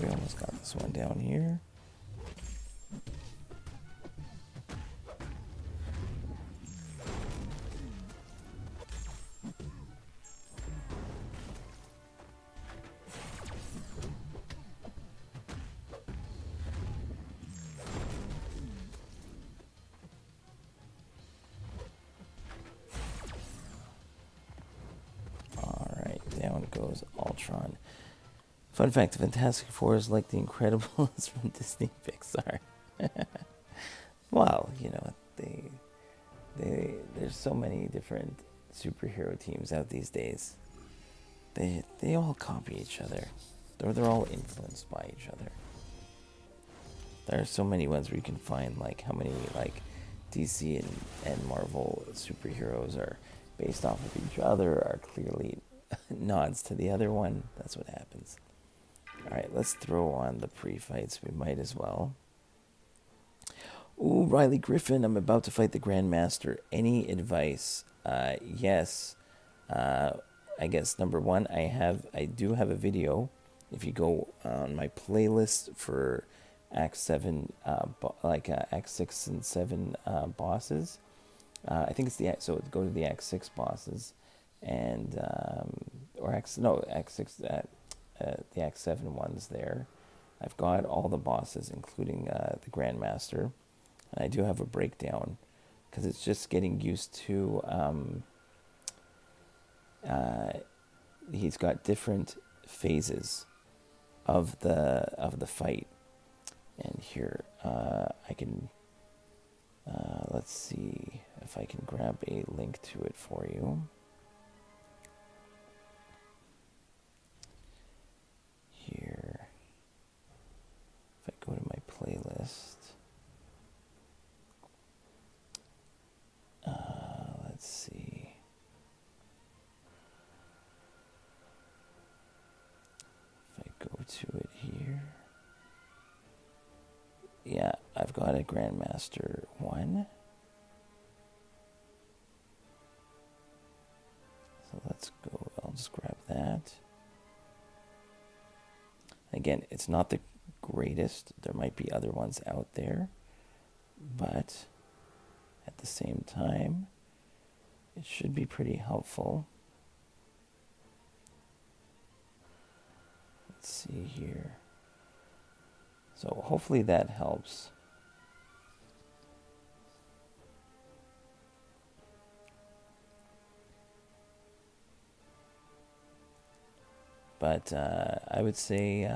We almost got this one down here. All right, down goes Ultron. Fun fact, the Fantastic Four is like the Incredibles from Disney Pixar. Well, you know, there's so many different superhero teams out these days. They all copy each other. They're all influenced by each other. There are so many ones where you can find like how many like DC and Marvel superheroes are based off of each other, are clearly nods to the other one. That's what happens. Alright, let's throw on the pre-fights. We might as well. Ooh, Riley Griffin, I'm about to fight the Grandmaster. Any advice? Yes. I guess number one, I do have a video. If you go on my playlist for Act 7, Act 6 and 7 bosses. I think it's so go to the Act 6 bosses. And, Act 6, the Act 7 ones there. I've got all the bosses, including the Grandmaster. And I do have a breakdown, because it's just getting used to... he's got different phases of the fight. And here, I can... let's see if I can grab a link to it for you. Here, if I go to my playlist, let's see. If I go to it here, yeah, I've got a Grandmaster 1. So let's go, I'll just grab that. Again, it's not the greatest. There might be other ones out there. But at the same time, it should be pretty helpful. Let's see here. So hopefully that helps. But I would say,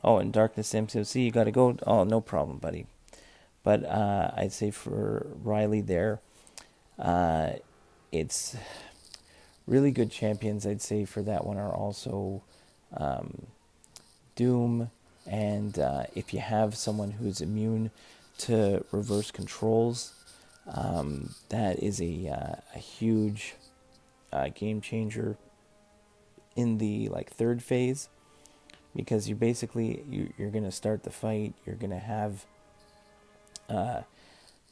oh, in Darkness MCOC, you got to go. Oh, no problem, buddy. But I'd say for Riley there, it's really good champions. I'd say for that one are also Doom, and if you have someone who's immune to reverse controls, that is a huge game changer in the third phase, because you're going to start the fight. You're going to have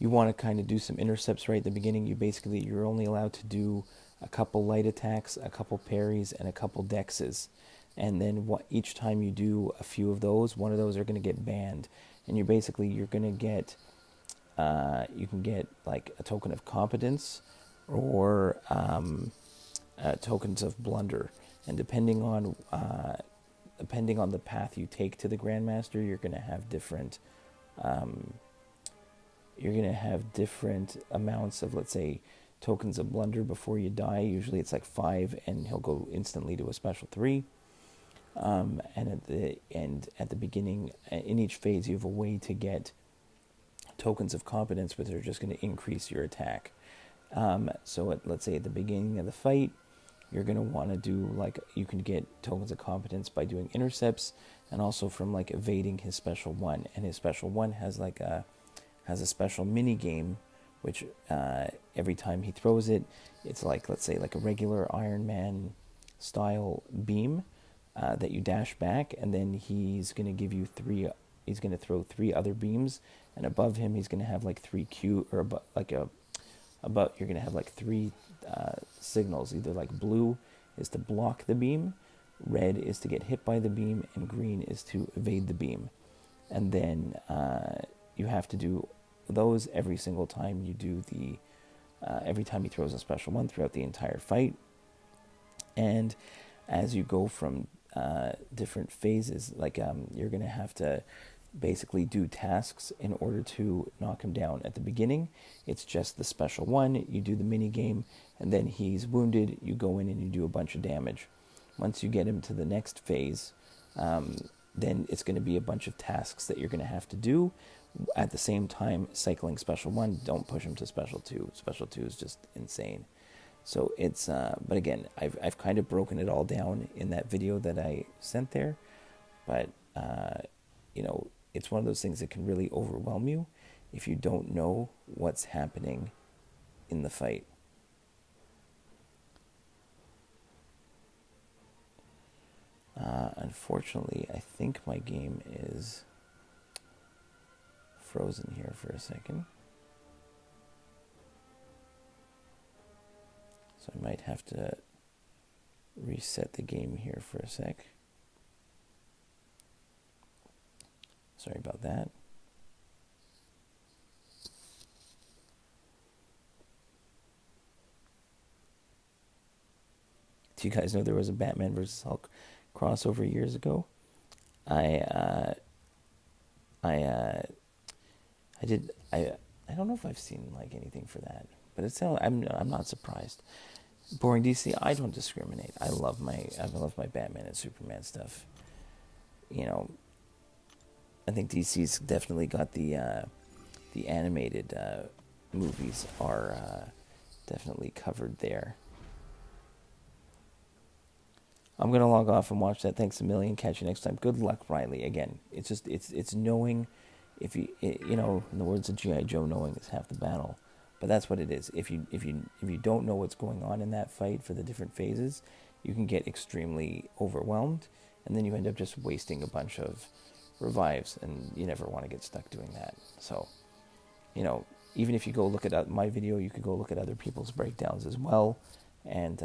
you want to kind of do some intercepts right at the beginning. You're only allowed to do a couple light attacks, a couple parries, and a couple dexes. And then each time you do a few of those, one of those are going to get banned. And you're going to get, you can get like a token of competence or tokens of blunder. And depending on the path you take to the Grandmaster, you're going to have different amounts of, let's say, tokens of blunder before you die. Usually it's like 5, and he'll go instantly to a special 3. And at the beginning, in each phase, you have a way to get tokens of competence, which are just going to increase your attack. So let's say at the beginning of the fight, you're going to want to do you can get tokens of competence by doing intercepts, and also from evading his special 1. And his special 1 has a special mini game, which every time he throws it, it's let's say a regular Iron Man style beam that you dash back, and then he's going to give you 3. He's going to throw 3 other beams, and above him he's going to have 3 Q, or above you're going to have 3 signals. Either blue is to block the beam, red is to get hit by the beam, and green is to evade the beam. And then you have to do those every single time you do every time he throws a special 1 throughout the entire fight. And as you go from different phases, you're going to have to basically do tasks in order to knock him down. At the beginning, it's just the special 1, you do the mini game, and then he's wounded, you go in and you do a bunch of damage. Once you get him to the next phase, then it's going to be a bunch of tasks that you're going to have to do. At the same time, cycling special 1, don't push him to special 2. Special 2 is just insane. So it's, but again, I've kind of broken it all down in that video that I sent there. But, it's one of those things that can really overwhelm you if you don't know what's happening in the fight. Unfortunately, I think my game is frozen here for a second. So I might have to reset the game here for a sec. Sorry about that. Do you guys know there was a Batman vs. Hulk crossover years ago? I don't know if I've seen anything for that, but I'm not surprised. Boring DC, I don't discriminate. I love my Batman and Superman stuff. I think DC's definitely got the animated movies are definitely covered there. I'm gonna log off and watch that. Thanks a million. Catch you next time. Good luck, Riley. Again, it's knowing. If you in the words of G.I. Joe, knowing is half the battle. But that's what it is. If you don't know what's going on in that fight for the different phases, you can get extremely overwhelmed, and then you end up just wasting a bunch of revives, and you never want to get stuck doing that. So, even if you go look at my video, you could go look at other people's breakdowns as well. And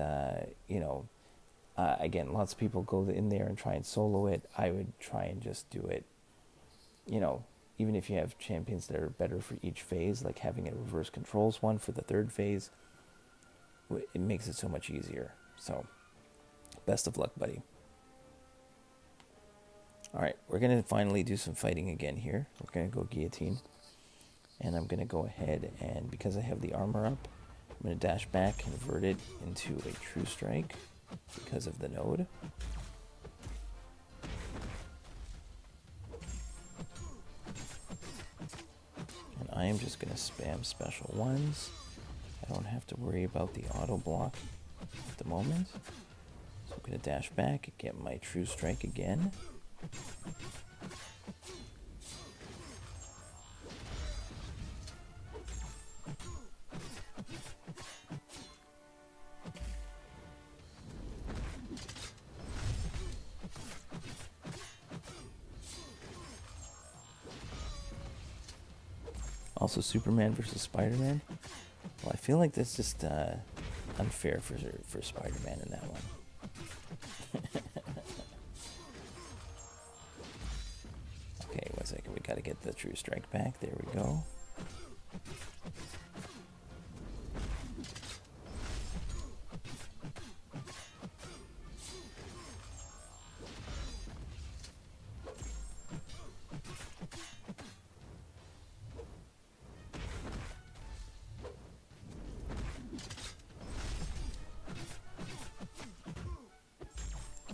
again, lots of people go in there and try and solo it. I would try and just do it. Even if you have champions that are better for each phase, like having a reverse controls one for the third phase, it makes it so much easier. So, best of luck, buddy. Alright, we're going to finally do some fighting again here. We're going to go Guillotine. And I'm going to go ahead and, because I have the armor up, I'm going to dash back, convert it into a True Strike because of the node. I am just going to spam special ones. I don't have to worry about the auto block at the moment. So I'm going to dash back and get my true strike again. Also, Superman versus Spider-Man. Well, I feel like that's just unfair for Spider-Man in that one. Okay, 1 second. We got to get the true strike back. There we go.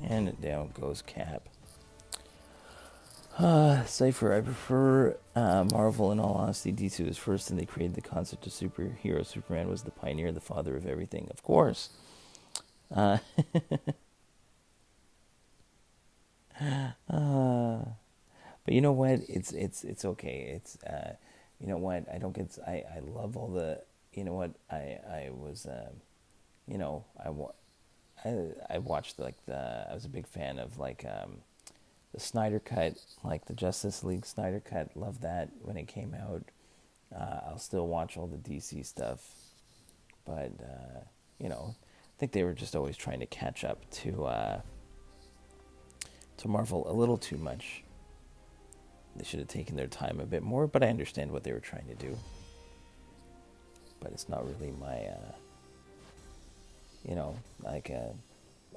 And down goes Cap. Cypher, I prefer Marvel in all honesty. DC was first and they created the concept of superhero. Superman was the pioneer, the father of everything. Of course. But you know what? It's okay. It's you know what? I love all the, you know what? I was you know, I watched I was a big fan of the Snyder Cut, like the Justice League Snyder Cut. Loved that when it came out. I'll still watch all the DC stuff, but you know, I think they were just always trying to catch up to Marvel a little too much. They should have taken their time a bit more, but I understand what they were trying to do. But it's not really my you know, I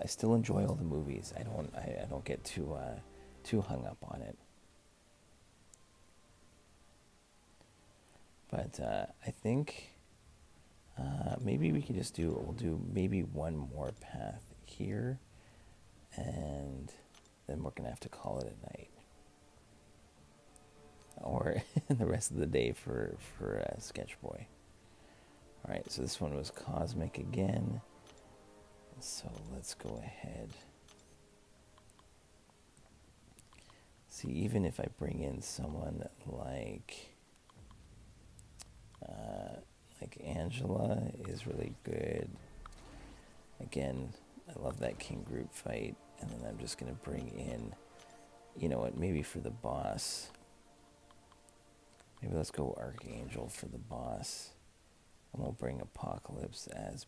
still enjoy all the movies. I don't get too hung up on it. But I think maybe we can just we'll do maybe one more path here, and then we're gonna have to call it a night, or the rest of the day for Sketch Boy. All right, so this one was Cosmic again. So let's go ahead. See, even if I bring in someone like Angela is really good. Again, I love that King group fight. And then I'm just going to bring in, you know what, maybe for the boss. Maybe let's go Archangel for the boss. And we'll bring Apocalypse as...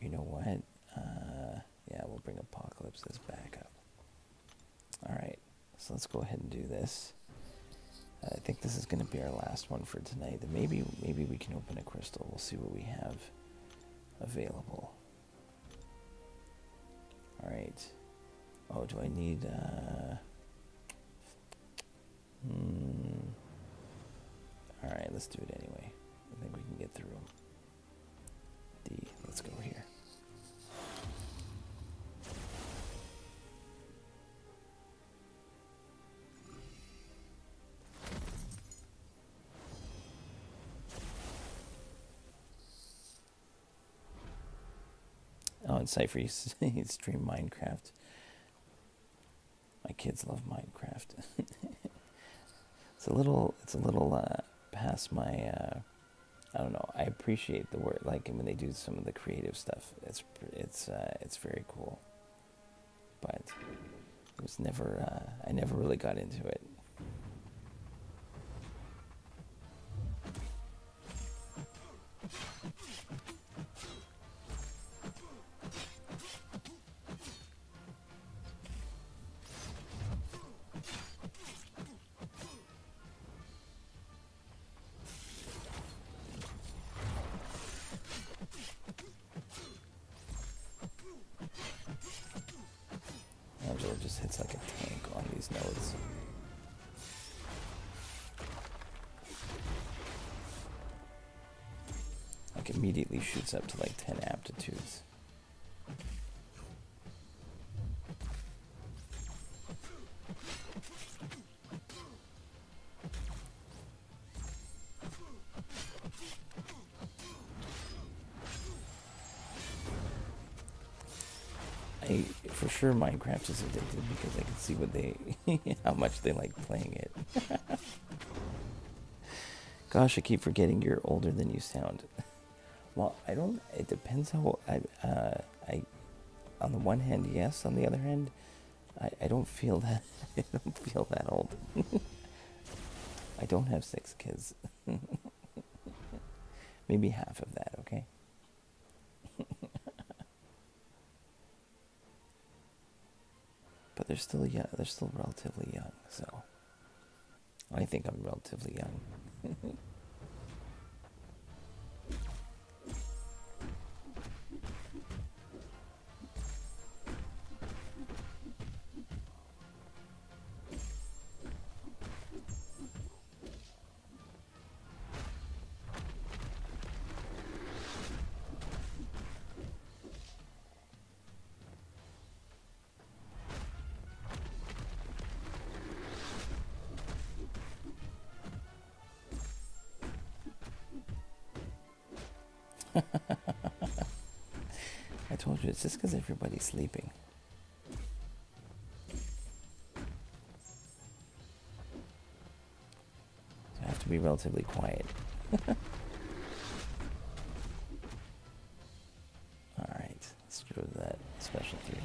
you know what? Yeah, we'll bring Apocalypse as backup. Alright, so let's go ahead and do this. I think this is going to be our last one for tonight. Then maybe we can open a crystal. We'll see what we have available. Alright. Oh, do I need... Alright, let's do it anyway. I think we can get through them. Let's go here. Oh, and Cypher, you stream Minecraft. My kids love Minecraft. It's a little past my. I don't know. I appreciate the work, like when they do some of the creative stuff. It's very cool. But it was never. I never really got into it. Angela just hits like a tank on these nodes. Like immediately shoots up to like 10 aptitudes. for sure Minecraft is addicted because I can see what they, how much they like playing it. Gosh, I keep forgetting you're older than you sound. Well, I don't. It depends how I. On the one hand, yes. On the other hand, I don't feel that. I don't feel that old. I don't have 6 kids. Maybe half of that. Okay. But they're still young. They're still relatively young. So I think I'm relatively young. I told you, it's just because everybody's sleeping. So I have to be relatively quiet. Alright, let's go to that special 3.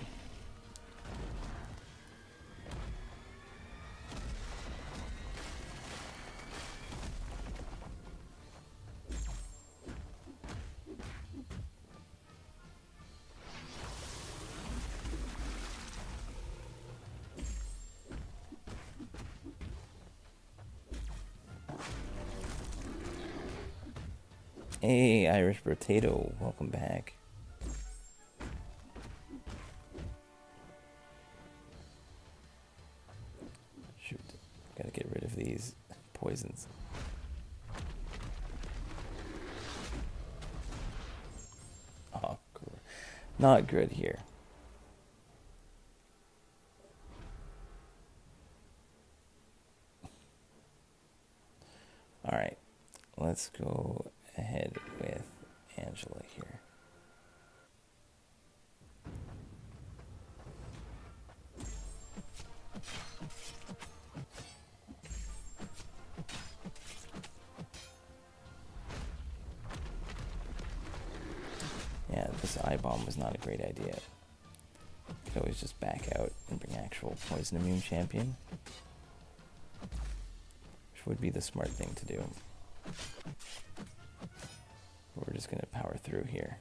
Hey, Irish Potato, welcome back. Shoot, gotta get rid of these poisons. Oh, cool. Not good here. Alright, let's go ahead with Angela here. Yeah, this eye bomb was not a great idea. Could always just back out and bring actual poison immune champion, which would be the smart thing to do. We're just going to power through here.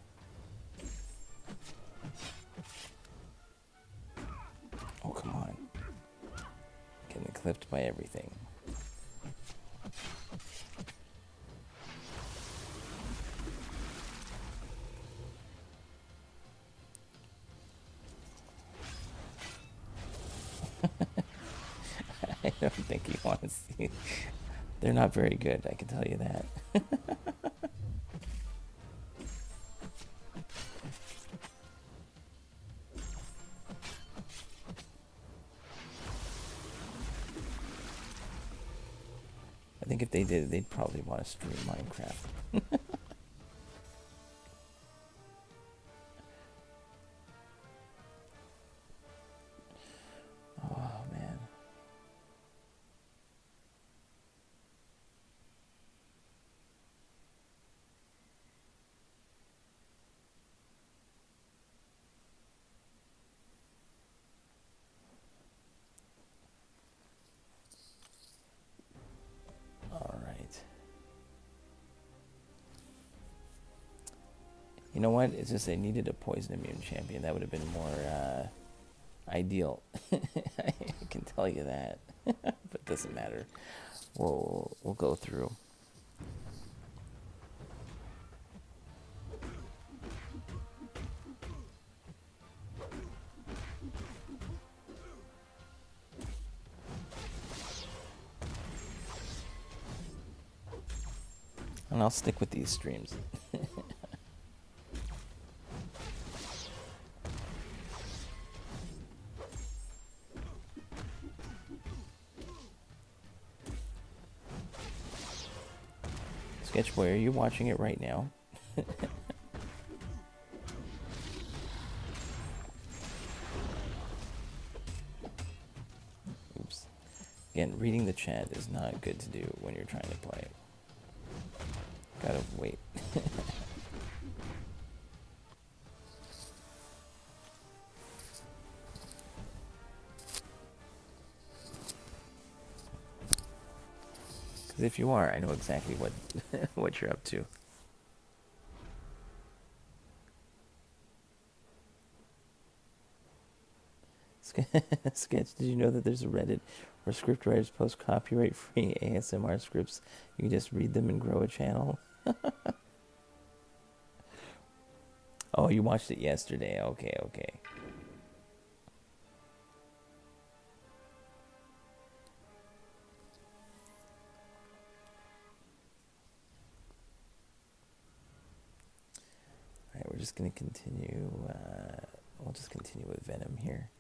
Oh, come on. Getting clipped by everything. I don't think he wants to. They're not very good, I can tell you that. I think if they did, they'd probably want to stream Minecraft. Oh, man. You know what? It's just they needed a poison immune champion. That would have been more ideal. I can tell you that. But it doesn't matter. We'll go through. And I'll stick with these streams. Sketchboy, are you watching it right now? Again, reading the chat is not good to do when you're trying to play. Gotta wait. Because if you are, I know exactly what what you're up to. Sketch, did you know that there's a Reddit where scriptwriters post copyright-free ASMR scripts? You can just read them and grow a channel. Oh, you watched it yesterday. Okay, okay. All right, we're just going to continue. We'll just continue with Venom here.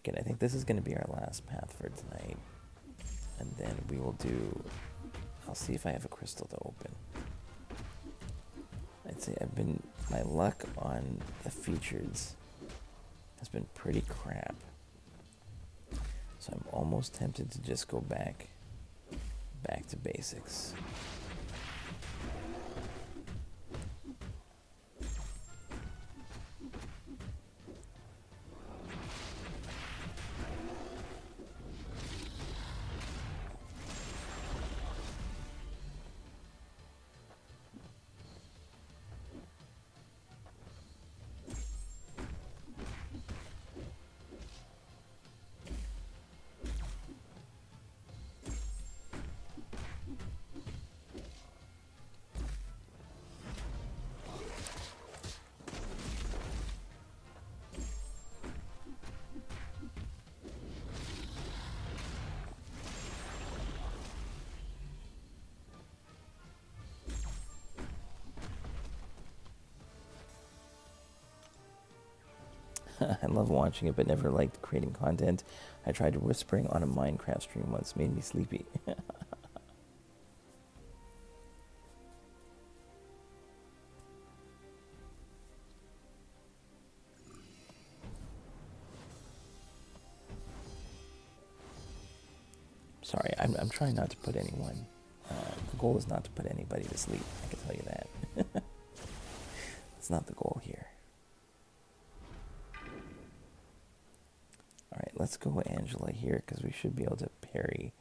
Again, I think this is going to be our last path for tonight. And then we will do... I'll see if I have a crystal to open. I'd say my luck on the features has been pretty crap. So I'm almost tempted to just go back to basics. I love watching it, but never liked creating content. I tried whispering on a Minecraft stream once, made me sleepy. Sorry, I'm trying not to put anyone. The goal is not to put anybody to sleep. I can tell you that. That's not the goal here. Alright, let's go Angela here, because we should be able to parry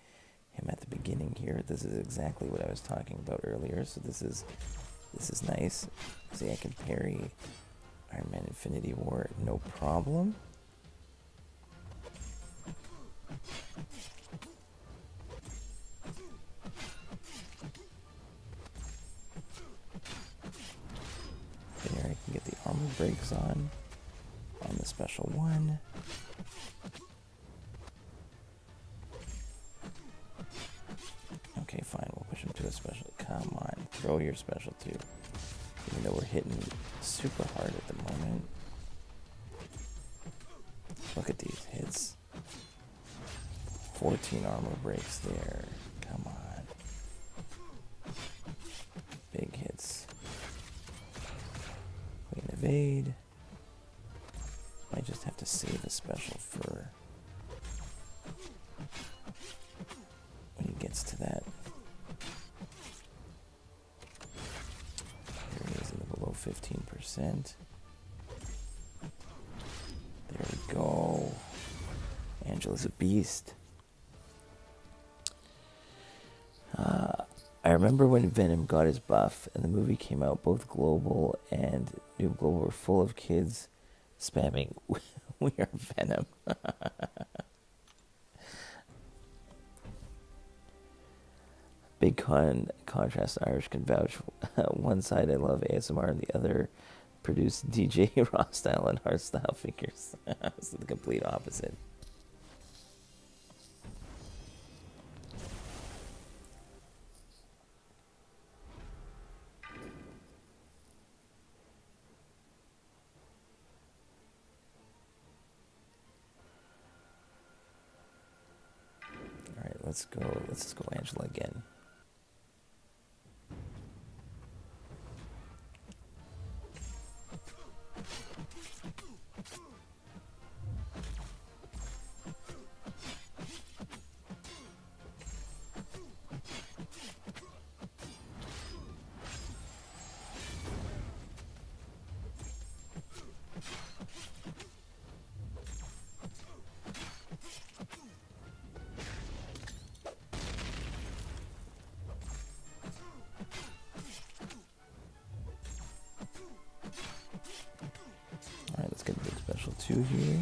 him at the beginning here. This is exactly what I was talking about earlier, so this is nice. See, I can parry Iron Man Infinity War, no problem. There, I can get the armor breaks on the special one. Okay, fine, we'll push him to a special. Come on, throw your special too. Even though we're hitting super hard at the moment. Look at these hits. 14 armor breaks there. Come on. Big hits. Queen evade. Might just have to save a special for when he gets to that. Here he is in the below 15%. There we go. Angela's a beast. I remember when Venom got his buff and the movie came out, both Global and New Global were full of kids spamming, "We are Venom." Big contrast, Irish can vouch. One side I love ASMR and the other produce DJ raw style and hard style figures. It's the complete opposite. Alright, let's go Angela again. 2 here.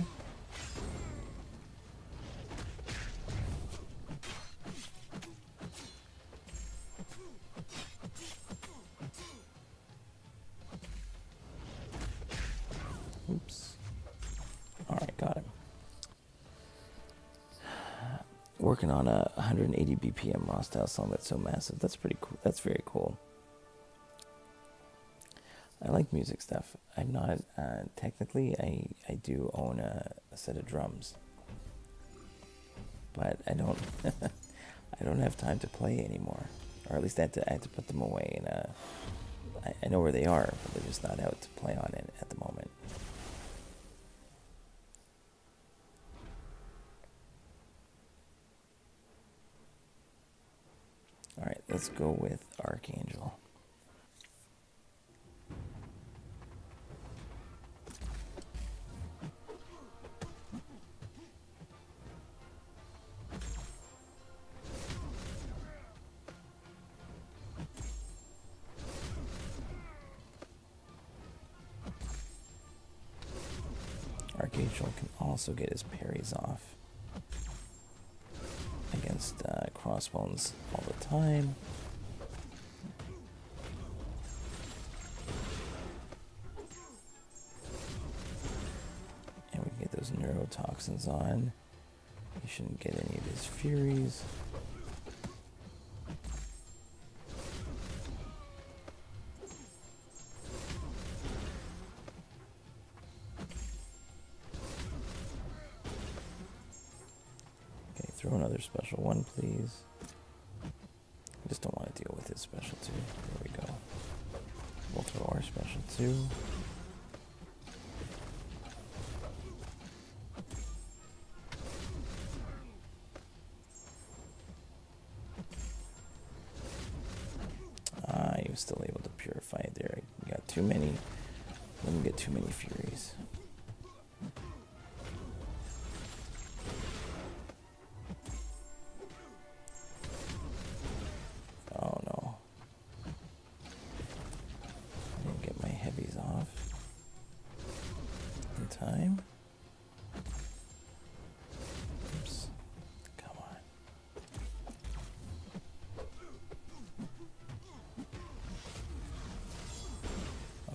Oops. Alright, got him. Working on a 180 BPM raw style song that's so massive. That's pretty cool. That's very cool. I like music stuff. I'm not, technically, I do own a set of drums. But I don't, I don't have time to play anymore. Or at least I had to put them away. And I know where they are, but they're just not out to play on it at the moment. Alright, let's go with Archangel. Archangel can also get his parries off against crossbones all the time. And we get those neurotoxins on. He shouldn't get any of his furies. Throw another special 1, please. I just don't want to deal with his special 2. There we go. We'll throw our special 2. He was still able to purify it there. You got too many. Let me get too many furies. Time. Oops. Come on.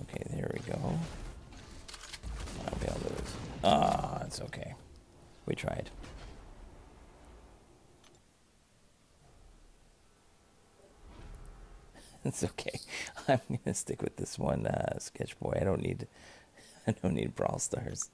Okay, there we go. I'll be able to lose. Ah, it's okay. We tried. It's okay. I'm gonna stick with this one, Sketch Boy. I don't need Brawl Stars.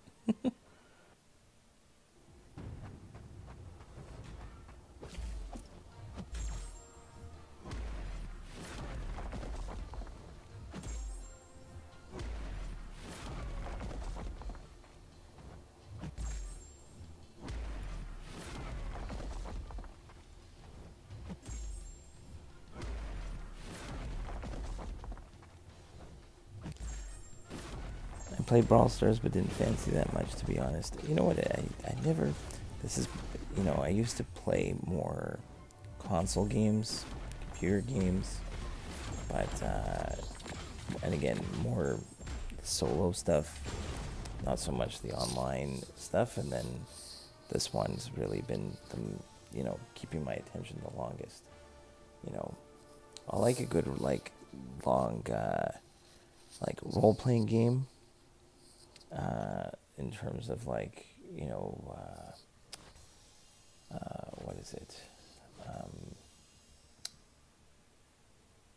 Played Brawl Stars, but didn't fancy that much, to be honest. You know what? I never. This is, I used to play more console games, computer games, but and again, more solo stuff, not so much the online stuff. And then this one's really been the, keeping my attention the longest. I like a good long role playing game. In terms of what is it?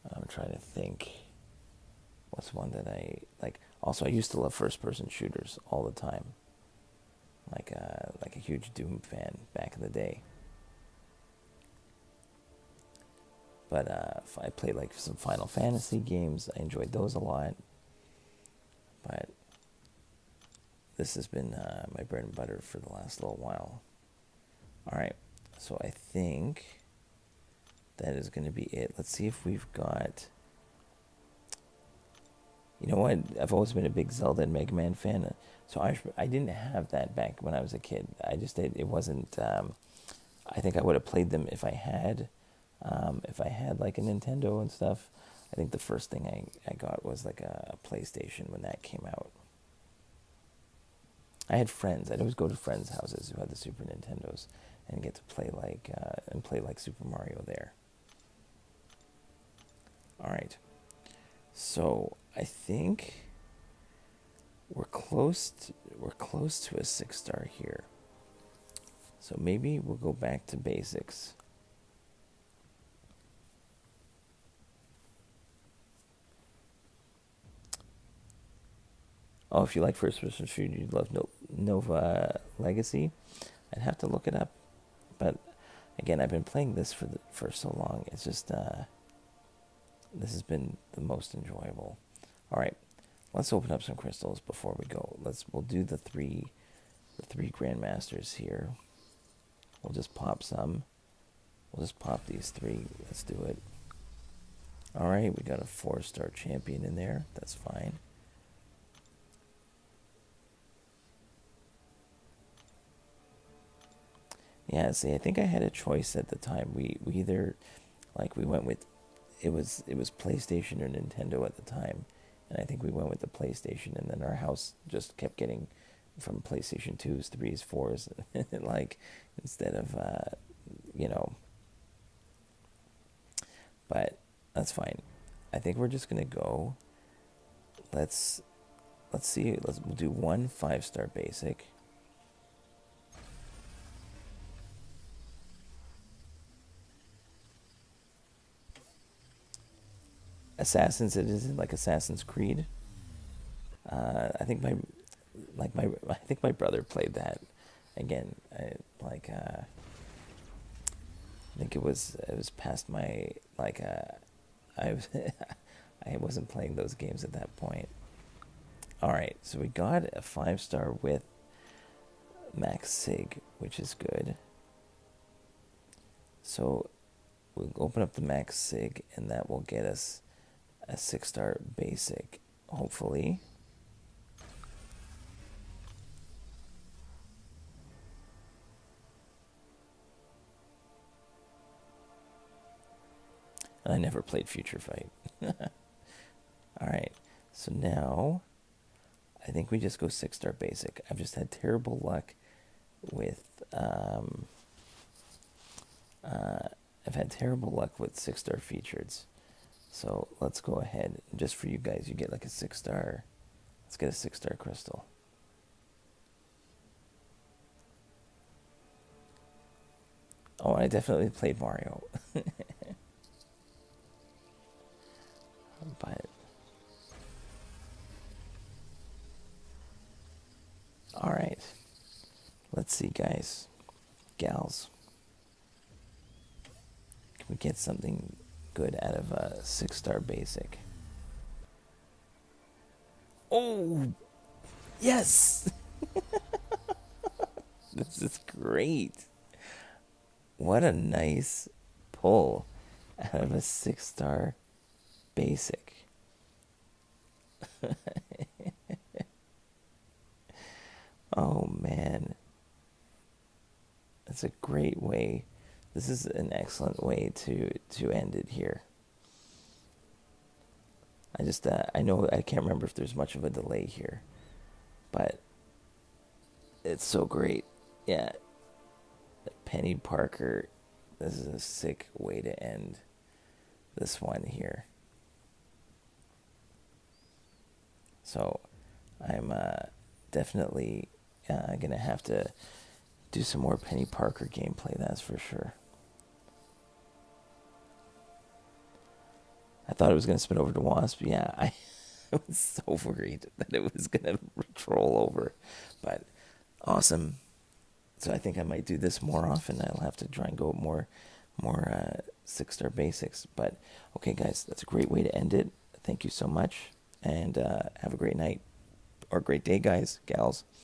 I'm trying to think. What's one that I like? Also, I used to love first-person shooters all the time. Like a huge Doom fan back in the day. But I played some Final Fantasy games. I enjoyed those a lot. But this has been my bread and butter for the last little while. Alright, so I think that is going to be it. Let's see if we've got... You know what? I've always been a big Zelda and Mega Man fan. So I didn't have that back when I was a kid. It wasn't... I think I would have played them if I had like a Nintendo and stuff. I think the first thing I got was like a PlayStation when that came out. I had friends. I'd always go to friends' houses who had the Super Nintendos and get to play like Super Mario there. All right. So I think we're close to a 6-star here. So maybe we'll go back to basics. Oh, if you like first-person shooter, you'd love Nova Legacy. I'd have to look it up, but again, I've been playing this for so long. It's just this has been the most enjoyable. All right, let's open up some crystals before we go. We'll do the three Grandmasters here. We'll just pop some. We'll just pop these 3. Let's do it. All right, we got a 4-star champion in there. That's fine. Yeah, see, I think I had a choice at the time. We either, we went with, it was PlayStation or Nintendo at the time, and I think we went with the PlayStation, and then our house just kept getting from PlayStation 2s, 3s, 4s, instead of, but that's fine. I think we're just gonna go. Let's see. We'll do 1 5-star basic. Assassins, it isn't like Assassin's Creed. I think my brother played that. Again, I think it was past my I was I wasn't playing those games at that point. All right, so we got a 5-star with Max Sig, which is good. So we'll open up the Max Sig, and that will get us a 6-star basic, hopefully. And I never played Future Fight. All right, so now I think we just go 6-star basic. I've just had terrible luck with I've had terrible luck with 6-star features. So let's go ahead. Just for you guys, you get like a 6-star. Let's get a 6-star crystal. Oh, I definitely played Mario. But all right, let's see, guys, gals. Can we get something good out of a 6-star basic? Oh, yes! This is great. What a nice pull out of a 6-star basic. Oh man, that's a great way. This is an excellent way to end it here. I know I can't remember if there's much of a delay here, but it's so great. Yeah, Penny Parker. This is a sick way to end this one here. So I'm definitely gonna have to do some more Penny Parker gameplay, that's for sure. I thought it was gonna spin over to Wasp. Yeah, I was so worried that it was gonna troll over, but awesome. So I think I might do this more often. I'll have to try and go more 6-star basics. But okay, guys, that's a great way to end it. Thank you so much, and have a great night or great day, guys, gals.